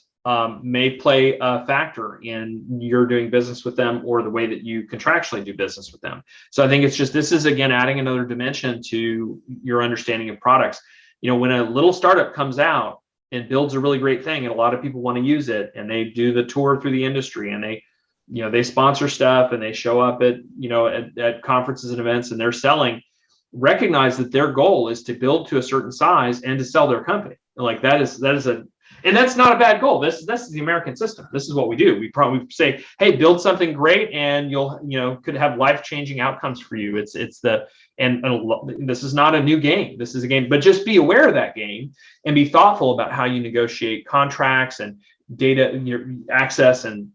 may play a factor in you're doing business with them or the way that you contractually do business with them. So I think this is again, adding another dimension to your understanding of products. When a little startup comes out and builds a really great thing and a lot of people want to use it and they do the tour through the industry and they sponsor stuff and they show up at conferences and events and they're selling, recognize that their goal is to build to a certain size and to sell their company. Like and that's not a bad goal. This is the American system. This is what we do. We probably say, hey, build something great and you'll, could have life-changing outcomes for you. And this is not a new game. This is a game, but just be aware of that game and be thoughtful about how you negotiate contracts and data access and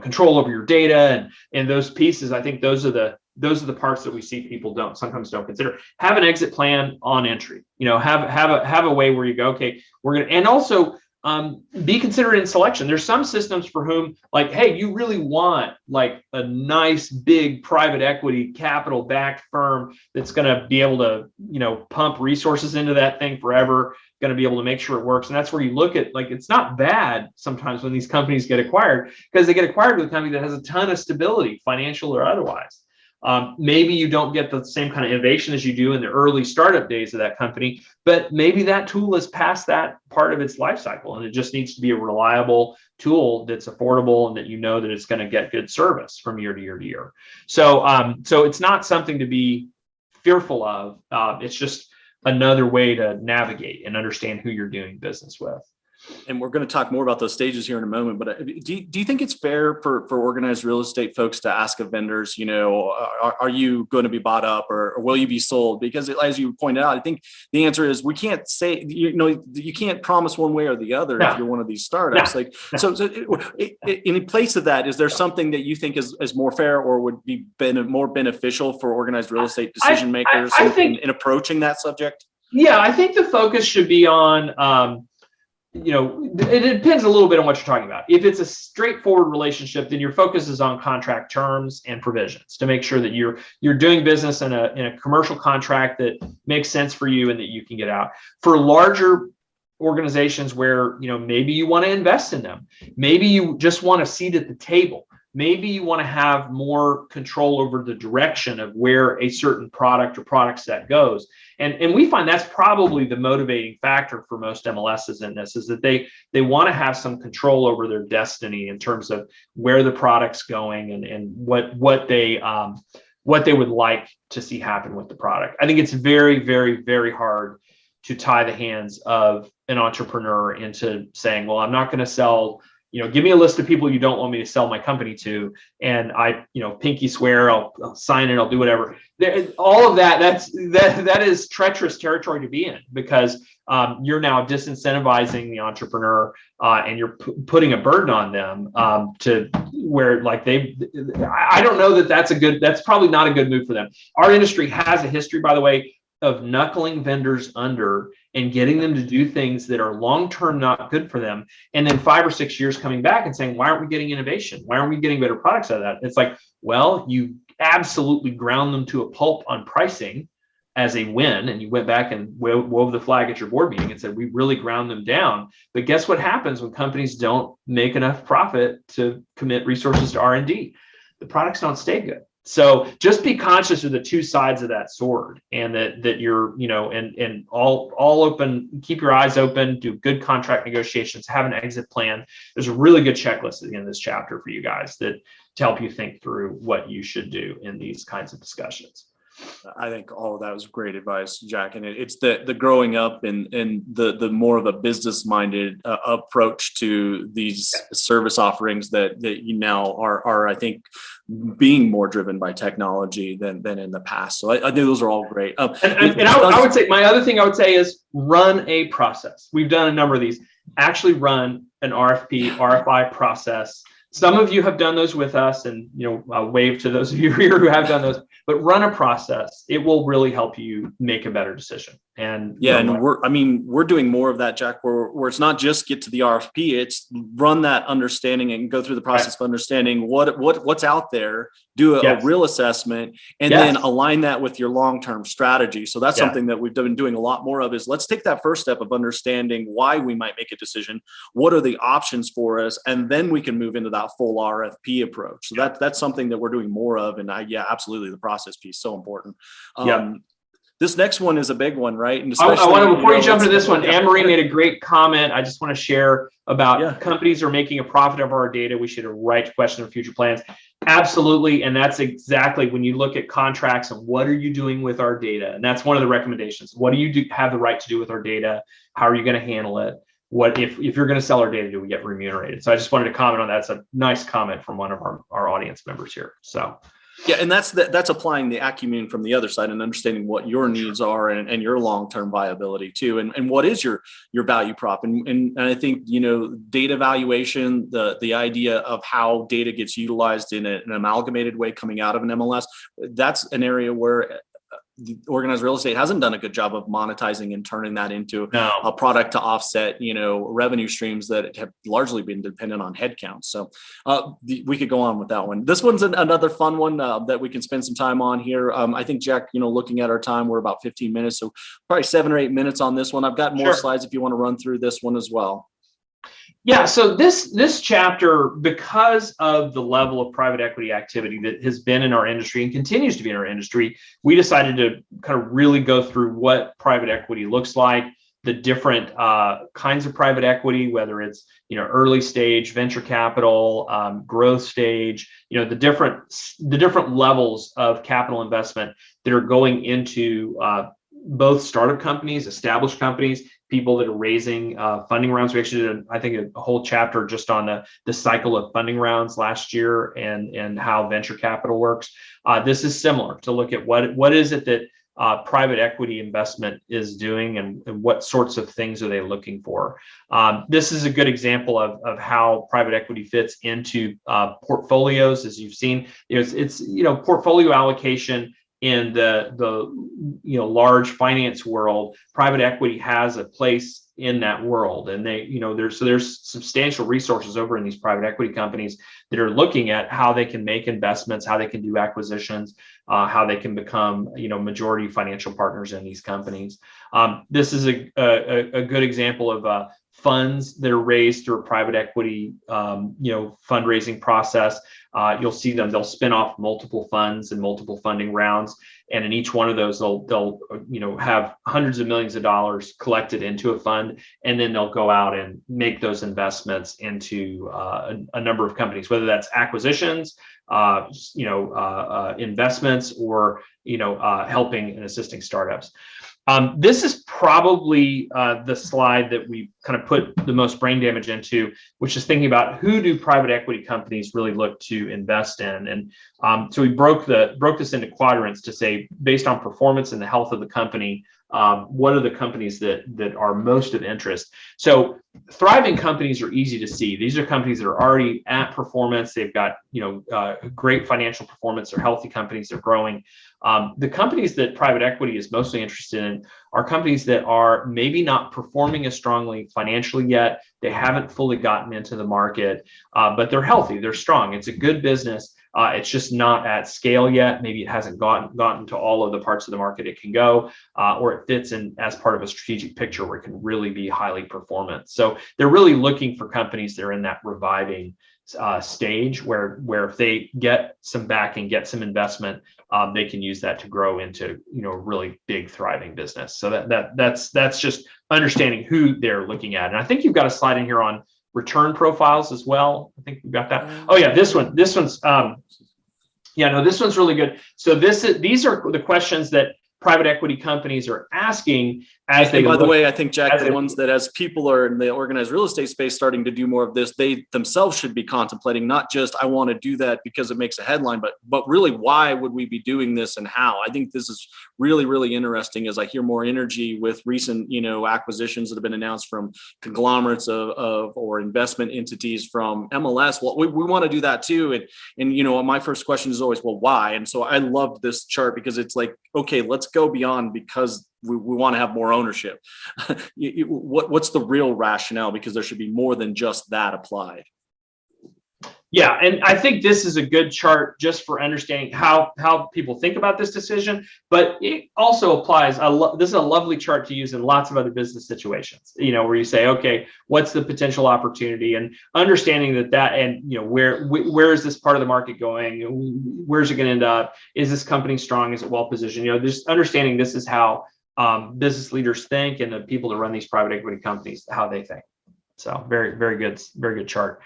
control over your data and those pieces. I think those are the parts that we see people sometimes don't consider. Have an exit plan on entry. Have a way where you go, okay, we're gonna, and also be considerate in selection. There's some systems for whom, like, hey, you really want like a nice big private equity capital backed firm that's going to be able to pump resources into that thing forever, going to be able to make sure it works. And that's where you look at, like, it's not bad sometimes when these companies get acquired, because they get acquired with a company that has a ton of stability, financial or otherwise. Maybe you don't get the same kind of innovation as you do in the early startup days of that company, but maybe that tool is past that part of its life cycle and it just needs to be a reliable tool that's affordable and that that it's going to get good service from year to year to year. So it's not something to be fearful of. It's just another way to navigate and understand who you're doing business with. And we're going to talk more about those stages here in a moment, but do you think it's fair for organized real estate folks to ask of vendors, are you going to be bought up or will you be sold? Because as you pointed out, I think the answer is we can't say, you can't promise one way or the other if you're one of these startups. So in place of that, is there something that you think is more fair or would be more beneficial for organized real estate decision makers in approaching that subject? Yeah, I think the focus should be on, it depends a little bit on what you're talking about. If it's a straightforward relationship, then your focus is on contract terms and provisions to make sure that you're doing business in a commercial contract that makes sense for you and that you can get out. For larger organizations where maybe you want to invest in them, maybe you just want a seat at the table, maybe you want to have more control over the direction of where a certain product or product set goes. And we find that's probably the motivating factor for most MLSs in this, is that they want to have some control over their destiny in terms of where the product's going and what they would like to see happen with the product. I think it's very, very, very hard to tie the hands of an entrepreneur into saying, well, I'm not going to sell, give me a list of people you don't want me to sell my company to. And I, pinky swear, I'll sign it, I'll do whatever. All of that is treacherous territory to be in, because you're now disincentivizing the entrepreneur and you're putting a burden on them to where I don't know that's probably not a good move for them. Our industry has a history, by the way, of knuckling vendors under and getting them to do things that are long-term not good for them. And then 5 or 6 years coming back and saying, why aren't we getting innovation? Why aren't we getting better products out of that? It's like, well, you absolutely ground them to a pulp on pricing as a win, and you went back and wove the flag at your board meeting and said, we really ground them down. But guess what happens when companies don't make enough profit to commit resources to R&D? The products don't stay good. So just be conscious of the two sides of that sword, and that you're, and all open, keep your eyes open, do good contract negotiations, have an exit plan. There's a really good checklist at the end of this chapter for you guys to help you think through what you should do in these kinds of discussions. I think all of that was great advice, Jack. And it's the growing up and the more of a business minded approach to these service offerings that you now are, I think, being more driven by technology than in the past. So I think those are all great. And I would say, my other thing I would say is run a process. We've done a number of these. Actually run an RFP, RFI process. Some of you have done those with us, and I'll wave to those of you here who have done those. But run a process; it will really help you make a better decision. And we're doing more of that, Jack. Where it's not just get to the RFP; it's run that understanding and go through the process of understanding what's out there. Do a real assessment, and then align that with your long-term strategy. So that's something that we've been doing a lot more of. Is let's take that first step of understanding why we might make a decision. What are the options for us, and then we can move into that full RFP approach. So that's something that we're doing more of. And absolutely, the process piece so important. This next one is a big one, right? And I want to, before you jump into this one, Anne-Marie made a great comment. I just want to share about companies are making a profit of our data. We should write to question of future plans. Absolutely. And that's exactly when you look at contracts and what are you doing with our data? And that's one of the recommendations. What do you have the right to do with our data? How are you going to handle it? What if you're going to sell our data, do we get remunerated? So I just wanted to comment on that. It's a nice comment from one of our audience members here. So and that's applying the acumen from the other side and understanding what your needs are and your long-term viability too, and what is your value prop. And I think data valuation, the idea of how data gets utilized in an amalgamated way coming out of an MLS, that's an area where organized real estate hasn't done a good job of monetizing and turning that into a product to offset, revenue streams that have largely been dependent on headcount. So we could go on with that one. This one's another fun one that we can spend some time on here. I think, Jack, looking at our time, we're about 15 minutes. So probably 7 or 8 minutes on this one. I've got more slides if you want to run through this one as well. Yeah, so this chapter, because of the level of private equity activity that has been in our industry and continues to be in our industry, we decided to kind of really go through what private equity looks like, the different kinds of private equity, whether it's early stage venture capital, growth stage, the different levels of capital investment that are going into both startup companies, established companies, people that are raising funding rounds. We actually did, I think, a whole chapter just on the cycle of funding rounds last year and how venture capital works. This is similar to look at what is it that private equity investment is doing and what sorts of things are they looking for. This is a good example of how private equity fits into portfolios. As you've seen, it's portfolio allocation. In the large finance world, private equity has a place in that world, and there's substantial resources over in these private equity companies that are looking at how they can make investments, how they can do acquisitions, how they can become majority financial partners in these companies. This is a good example of funds that are raised through a private equity fundraising process. You'll see they'll spin off multiple funds and multiple funding rounds, and in each one of those they'll have hundreds of millions of dollars collected into a fund, and then they'll go out and make those investments into a number of companies, whether that's acquisitions, investments, or helping and assisting startups. This is probably the slide that we kind of put the most brain damage into, which is thinking about who do private equity companies really look to invest in. And so we broke this into quadrants to say, based on performance and the health of the company, What are the companies that are most of interest? So thriving companies are easy to see. These are companies that are already at performance. They've got great financial performance. They're healthy companies. They're growing. The companies that private equity is mostly interested in are companies that are maybe not performing as strongly financially yet. They haven't fully gotten into the market, but they're healthy. They're strong. It's a good business. It's just not at scale yet. Maybe it hasn't gotten to all of the parts of the market it can go, or it fits in as part of a strategic picture where it can really be highly performant. So they're really looking for companies that are in that reviving stage where if they get some backing, get some investment, they can use that to grow into a really big thriving business. So that's just understanding who they're looking at. And I think you've got a slide in here on return profiles as well. I think we've got that. Oh yeah, this one's this one's really good. So these are the questions that private equity companies are asking as they. And by the way, I think, Jack, the ones that as people are in the organized real estate space starting to do more of this, they themselves should be contemplating not just I want to do that because it makes a headline, but really why would we be doing this and how? I think this is really, really interesting as I hear more energy with recent, acquisitions that have been announced from conglomerates of or investment entities from MLS. Well, we want to do that too. And my first question is always, well, why? And so I love this chart because it's like, okay, let's go beyond because we want to have more ownership. What's the real rationale? Because there should be more than just that applied. Yeah, and I think this is a good chart just for understanding how people think about this decision, but it also applies. This is a lovely chart to use in lots of other business situations, where you say, okay, what's the potential opportunity, and understanding that and where is this part of the market going? Where's it going to end up? Is this company strong? Is it well positioned? Just understanding this is how business leaders think, and the people that run these private equity companies, how they think. So very, very good chart.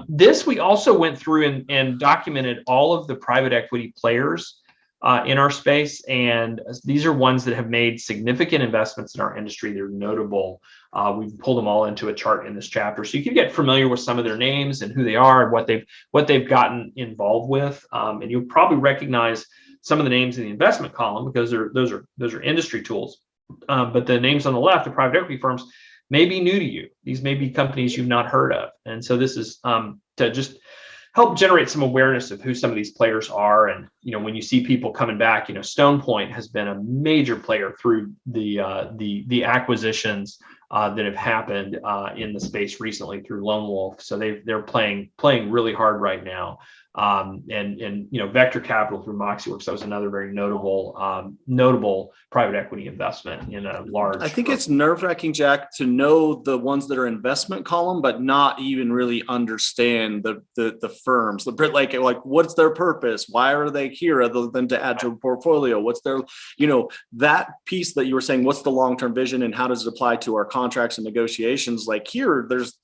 This we also went through and documented all of the private equity players in our space. And these are ones that have made significant investments in our industry. They're notable. We've pulled them all into a chart in this chapter. So you can get familiar with some of their names and who they are and what they've gotten involved with. And you'll probably recognize some of the names in the investment column because those are industry tools. But the names on the left, the private equity firms, may be new to you. These may be companies you've not heard of. And so this is to just help generate some awareness of who some of these players are. And, when you see people coming back, Stone Point has been a major player through the acquisitions that have happened in the space recently through Lone Wolf. So they're playing really hard right now. And Vector Capital through MoxieWorks, that was another very notable private equity investment in a large. I think it's nerve-wracking, Jack, to know the ones that are investment column, but not even really understand the firms. Like what's their purpose? Why are they here other than to add to a portfolio? What's their, that piece that you were saying, what's the long-term vision and how does it apply to our contracts and negotiations? Like here, there's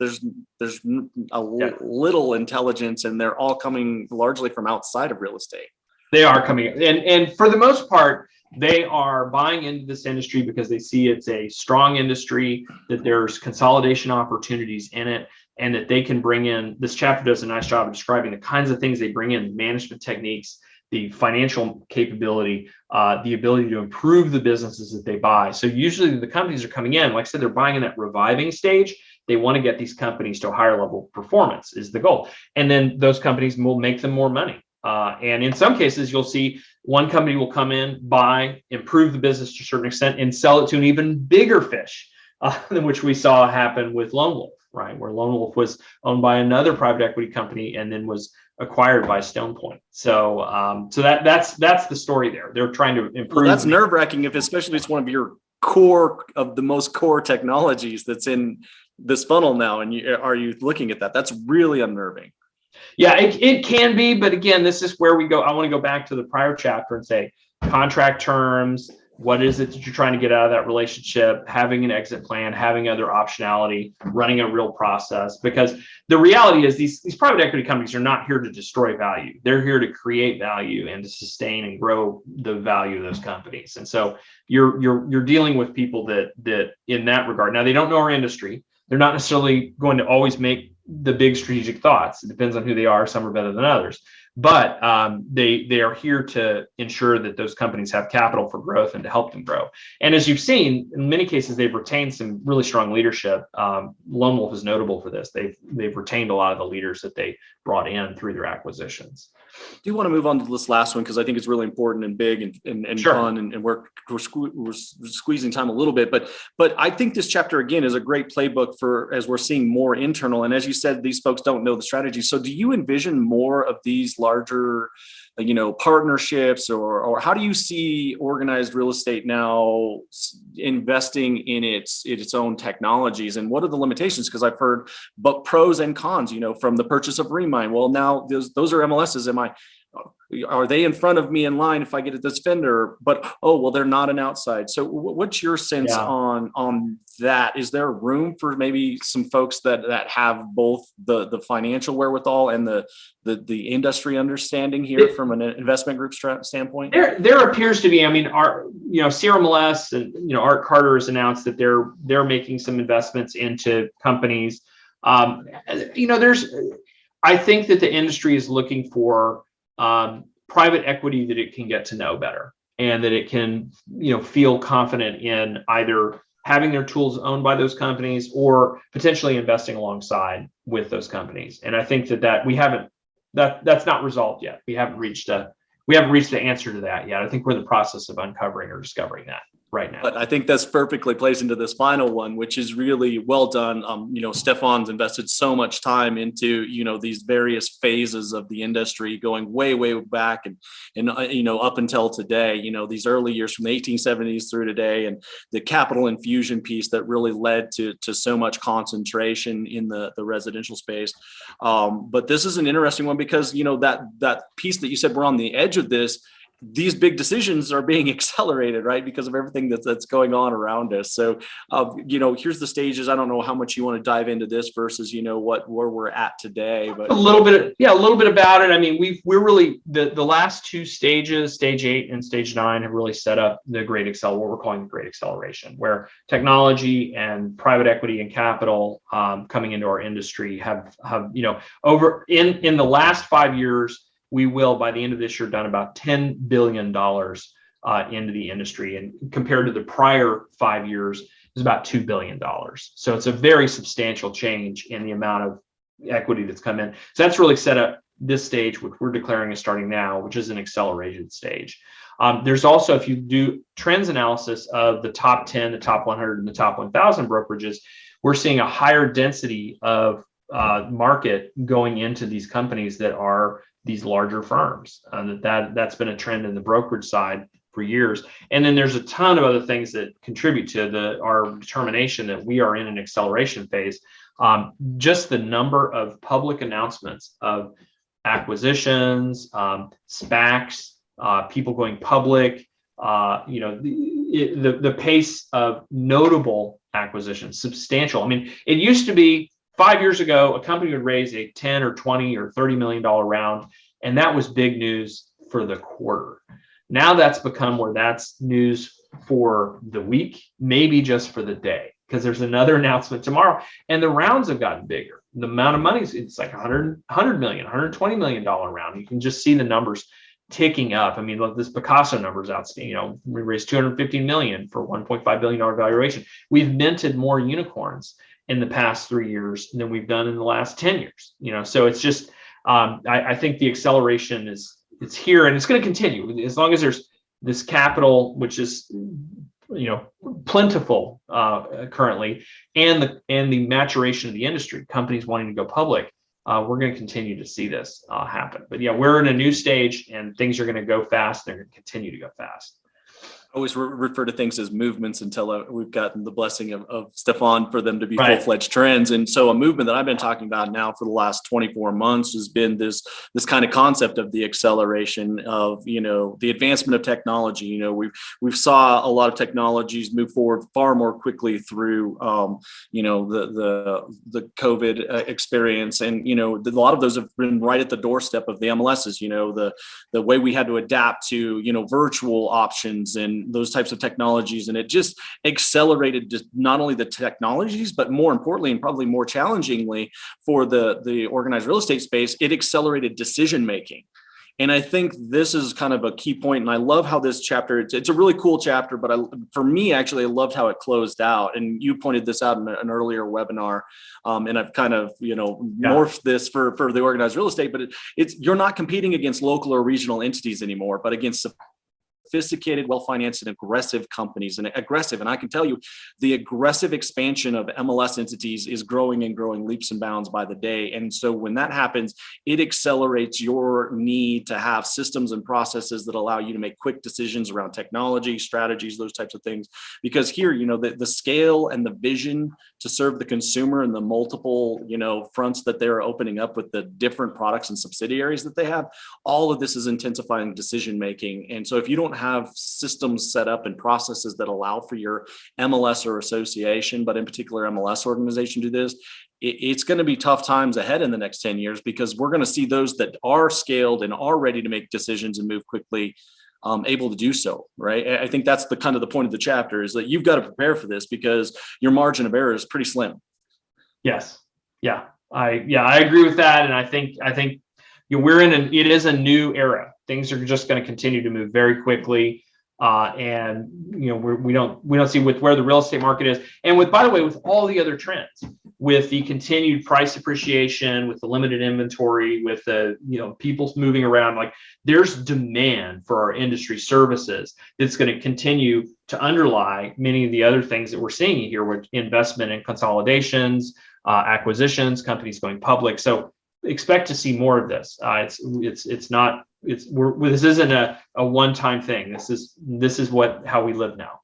little intelligence, and they're all coming largely from outside of real estate. They are coming and for the most part, they are buying into this industry because they see it's a strong industry, that there's consolidation opportunities in it, and that they can bring in. This chapter does a nice job of describing the kinds of things they bring in: management techniques, the financial capability, the ability to improve the businesses that they buy. So usually the companies are coming in, like I said, they're buying in that reviving stage. They want to get these companies to a higher level of performance is the goal. And then those companies will make them more money. And in some cases, you'll see one company will come in, buy, improve the business to a certain extent, and sell it to an even bigger fish than which we saw happen with Lone Wolf, right? Where Lone Wolf was owned by another private equity company and then was acquired by Stone Point. So that's the story there. They're trying to improve. Well, that's nerve-wracking, especially if it's one of your the most core technologies that's in this funnel now. And are you looking at that? That's really unnerving. Yeah, it can be. But again, this is where we go. I want to go back to the prior chapter and say contract terms. What is it that you're trying to get out of that relationship? Having an exit plan, having other optionality, running a real process. Because the reality is these private equity companies are not here to destroy value. They're here to create value and to sustain and grow the value of those companies. And so you're dealing with people that in that regard. Now, they don't know our industry. They're not necessarily going to always make the big strategic thoughts. It depends on who they are. Some are better than others. but they are here to ensure that those companies have capital for growth and to help them grow. And as you've seen, in many cases, they've retained some really strong leadership. Lone Wolf is notable for this. They've retained a lot of the leaders that they brought in through their acquisitions. I do want to move on to this last one because I think it's really important and big and Sure. fun, and we're squeezing time a little bit. But I think this chapter again is a great playbook for as we're seeing more internal. And as you said, these folks don't know the strategy. So do you envision more of these larger, partnerships, or how do you see organized real estate now investing in its own technologies, and what are the limitations? Because I've heard but pros and cons, from the purchase of Remind. Well, now those are MLSs. Are they in front of me in line if I get at this vendor? But they're not an outside. So what's your sense on that? Is there room for maybe some folks that have both the financial wherewithal and the industry understanding here from an investment group standpoint? There appears to be. Our CRMLS and Art Carter has announced that they're making some investments into companies. I think that the industry is looking for private equity that it can get to know better, and that it can, feel confident in either having their tools owned by those companies or potentially investing alongside with those companies. And I think that we haven't, that's not resolved yet. We haven't reached the answer to that yet. I think we're in the process of uncovering or discovering that right now. But I think that's perfectly plays into this final one, which is really well done. Stefan's invested so much time into, these various phases of the industry going way, way back and up until today, these early years from the 1870s through today, and the capital infusion piece that really led to so much concentration in the residential space. But this is an interesting one because, that piece that you said we're on the edge of this, these big decisions are being accelerated, right? Because of everything that's going on around us. So, here's the stages. I don't know how much you want to dive into this versus, where we're at today, but a little bit about it. We're really the last two stages, stage 8 and stage 9, have really set up the what we're calling the great acceleration, where technology and private equity and capital coming into our industry have over in the last 5 years. We will, by the end of this year, done about $10 billion into the industry. And compared to the prior 5 years, it's about $2 billion. So it's a very substantial change in the amount of equity that's come in. So that's really set up this stage, which we're declaring is starting now, which is an accelerated stage. There's also, if you do trends analysis of the top 10, the top 100, and the top 1,000 brokerages, we're seeing a higher density of market going into these companies that are these larger firms. That's been a trend in the brokerage side for years. And then there's a ton of other things that contribute to our determination that we are in an acceleration phase. Just the number of public announcements of acquisitions, SPACs, people going public, the pace of notable acquisitions, substantial. It used to be 5 years ago, a company would raise a 10 or 20 or $30 million round, and that was big news for the quarter. Now that's become where that's news for the week, maybe just for the day, because there's another announcement tomorrow, and the rounds have gotten bigger. The amount of money, it's like $100 million, $120 million round. You can just see the numbers ticking up. Look, this Picasso number is outstanding. We raised $250 million for $1.5 billion valuation. We've minted more unicorns in the past 3 years than we've done in the last 10 years. So it's just, I think the acceleration it's here, and it's going to continue as long as there's this capital, which is, plentiful currently, and the maturation of the industry, companies wanting to go public. We're going to continue to see this happen. But we're in a new stage, and things are going to go fast. They're going to continue to go fast. I always refer to things as movements until we've gotten the blessing of Stefan for them to be right. full-fledged trends. And so a movement that I've been talking about now for the last 24 months has been this kind of concept of the acceleration of, the advancement of technology. We've saw a lot of technologies move forward far more quickly through, the COVID experience. And, a lot of those have been right at the doorstep of the MLSs, the way we had to adapt to, virtual options and those types of technologies. And it just accelerated not only the technologies, but more importantly, and probably more challengingly for the organized real estate space, it accelerated decision-making. And I think this is kind of a key point. And I love how this chapter, it's a really cool chapter, but for me, actually, I loved how it closed out. And you pointed this out in an earlier webinar. And I've kind of, morphed this for the organized real estate, but you're not competing against local or regional entities anymore, but against sophisticated, well-financed, and aggressive companies. And I can tell you, the aggressive expansion of MLS entities is growing and growing leaps and bounds by the day. And so when that happens, it accelerates your need to have systems and processes that allow you to make quick decisions around technology, strategies, those types of things. Because here, the scale and the vision to serve the consumer and the multiple, fronts that they're opening up with the different products and subsidiaries that they have, all of this is intensifying decision making. And so if you don't have systems set up and processes that allow for your MLS or association, but in particular MLS organization, to do this, it's going to be tough times ahead in the next 10 years, because we're going to see those that are scaled and are ready to make decisions and move quickly able to do so, right? I think that's the kind of the point of the chapter, is that you've got to prepare for this because your margin of error is pretty slim. Yes. Yeah. I agree with that. And I think it is a new era. Things are just going to continue to move very quickly. And we don't see with where the real estate market is, and by the way, with all the other trends, with the continued price appreciation, with the limited inventory, with the people moving around, like there's demand for our industry services that's going to continue to underlie many of the other things that we're seeing here, with investment in consolidations, acquisitions, companies going public. So expect to see more of this. This isn't a one-time thing. This is how we live now.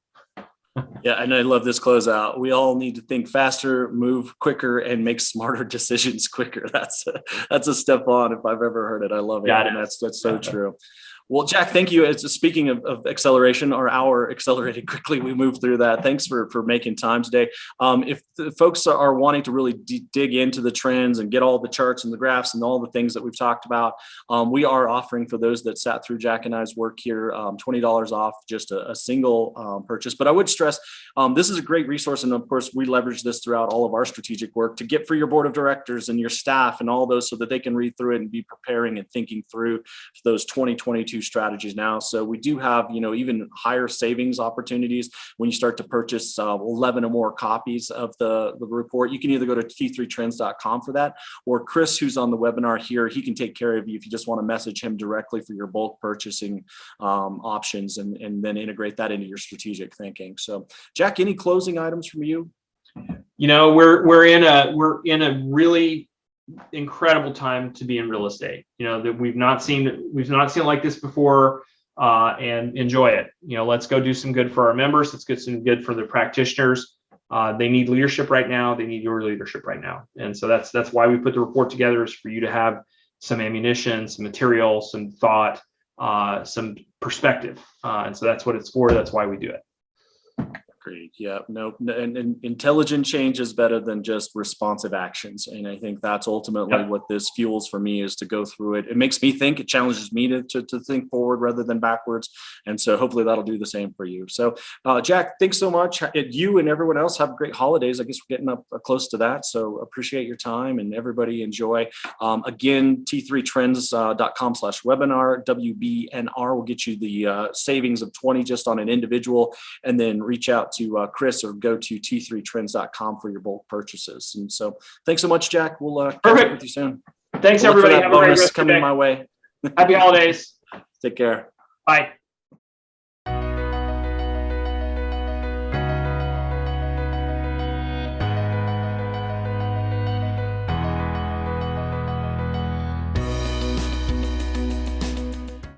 Yeah, and I love this closeout. We all need to think faster, move quicker, and make smarter decisions quicker. That's a step on if I've ever heard it. I love it. And that's so true. Well, Jack, thank you. Speaking of acceleration, our hour accelerated quickly. We moved through that. Thanks for making time today. If the folks are wanting to really dig into the trends and get all the charts and the graphs and all the things that we've talked about, we are offering, for those that sat through Jack and I's work here, $20 off just a single purchase. But I would stress, this is a great resource. And of course, we leverage this throughout all of our strategic work to get for your board of directors and your staff and all those, so that they can read through it and be preparing and thinking through those 2022 strategies now. So we do have, even higher savings opportunities when you start to purchase 11 or more copies of the report. You can either go to t3trends.com for that, or Chris, who's on the webinar here, he can take care of you if you just want to message him directly for your bulk purchasing options, and then integrate that into your strategic thinking. So Jack, any closing items from you? We're in a really incredible time to be in real estate. That we've not seen like this before, and enjoy it. Let's go do some good for our members. Let's get some good for the practitioners. They need leadership right now. They need your leadership right now. And so that's why we put the report together, is for you to have some ammunition, some material, some thought, some perspective. And so that's what it's for. That's why we do it. Agreed. Yeah, no, and intelligent change is better than just responsive actions. And I think that's ultimately what this fuels for me, is to go through it. It makes me think, it challenges me to think forward rather than backwards. And so hopefully that'll do the same for you. So Jack, thanks so much. You and everyone else have great holidays. I guess we're getting up close to that. So appreciate your time, and everybody enjoy. Again, t3trends.com/webinar, WBNR will get you the savings of 20 just on an individual, and then reach out to Chris, or go to t3trends.com for your bulk purchases. And so thanks so much, Jack. We'll catch up with you soon. Thanks, everybody. Have a great rest coming my way. Happy holidays. Take care. Bye.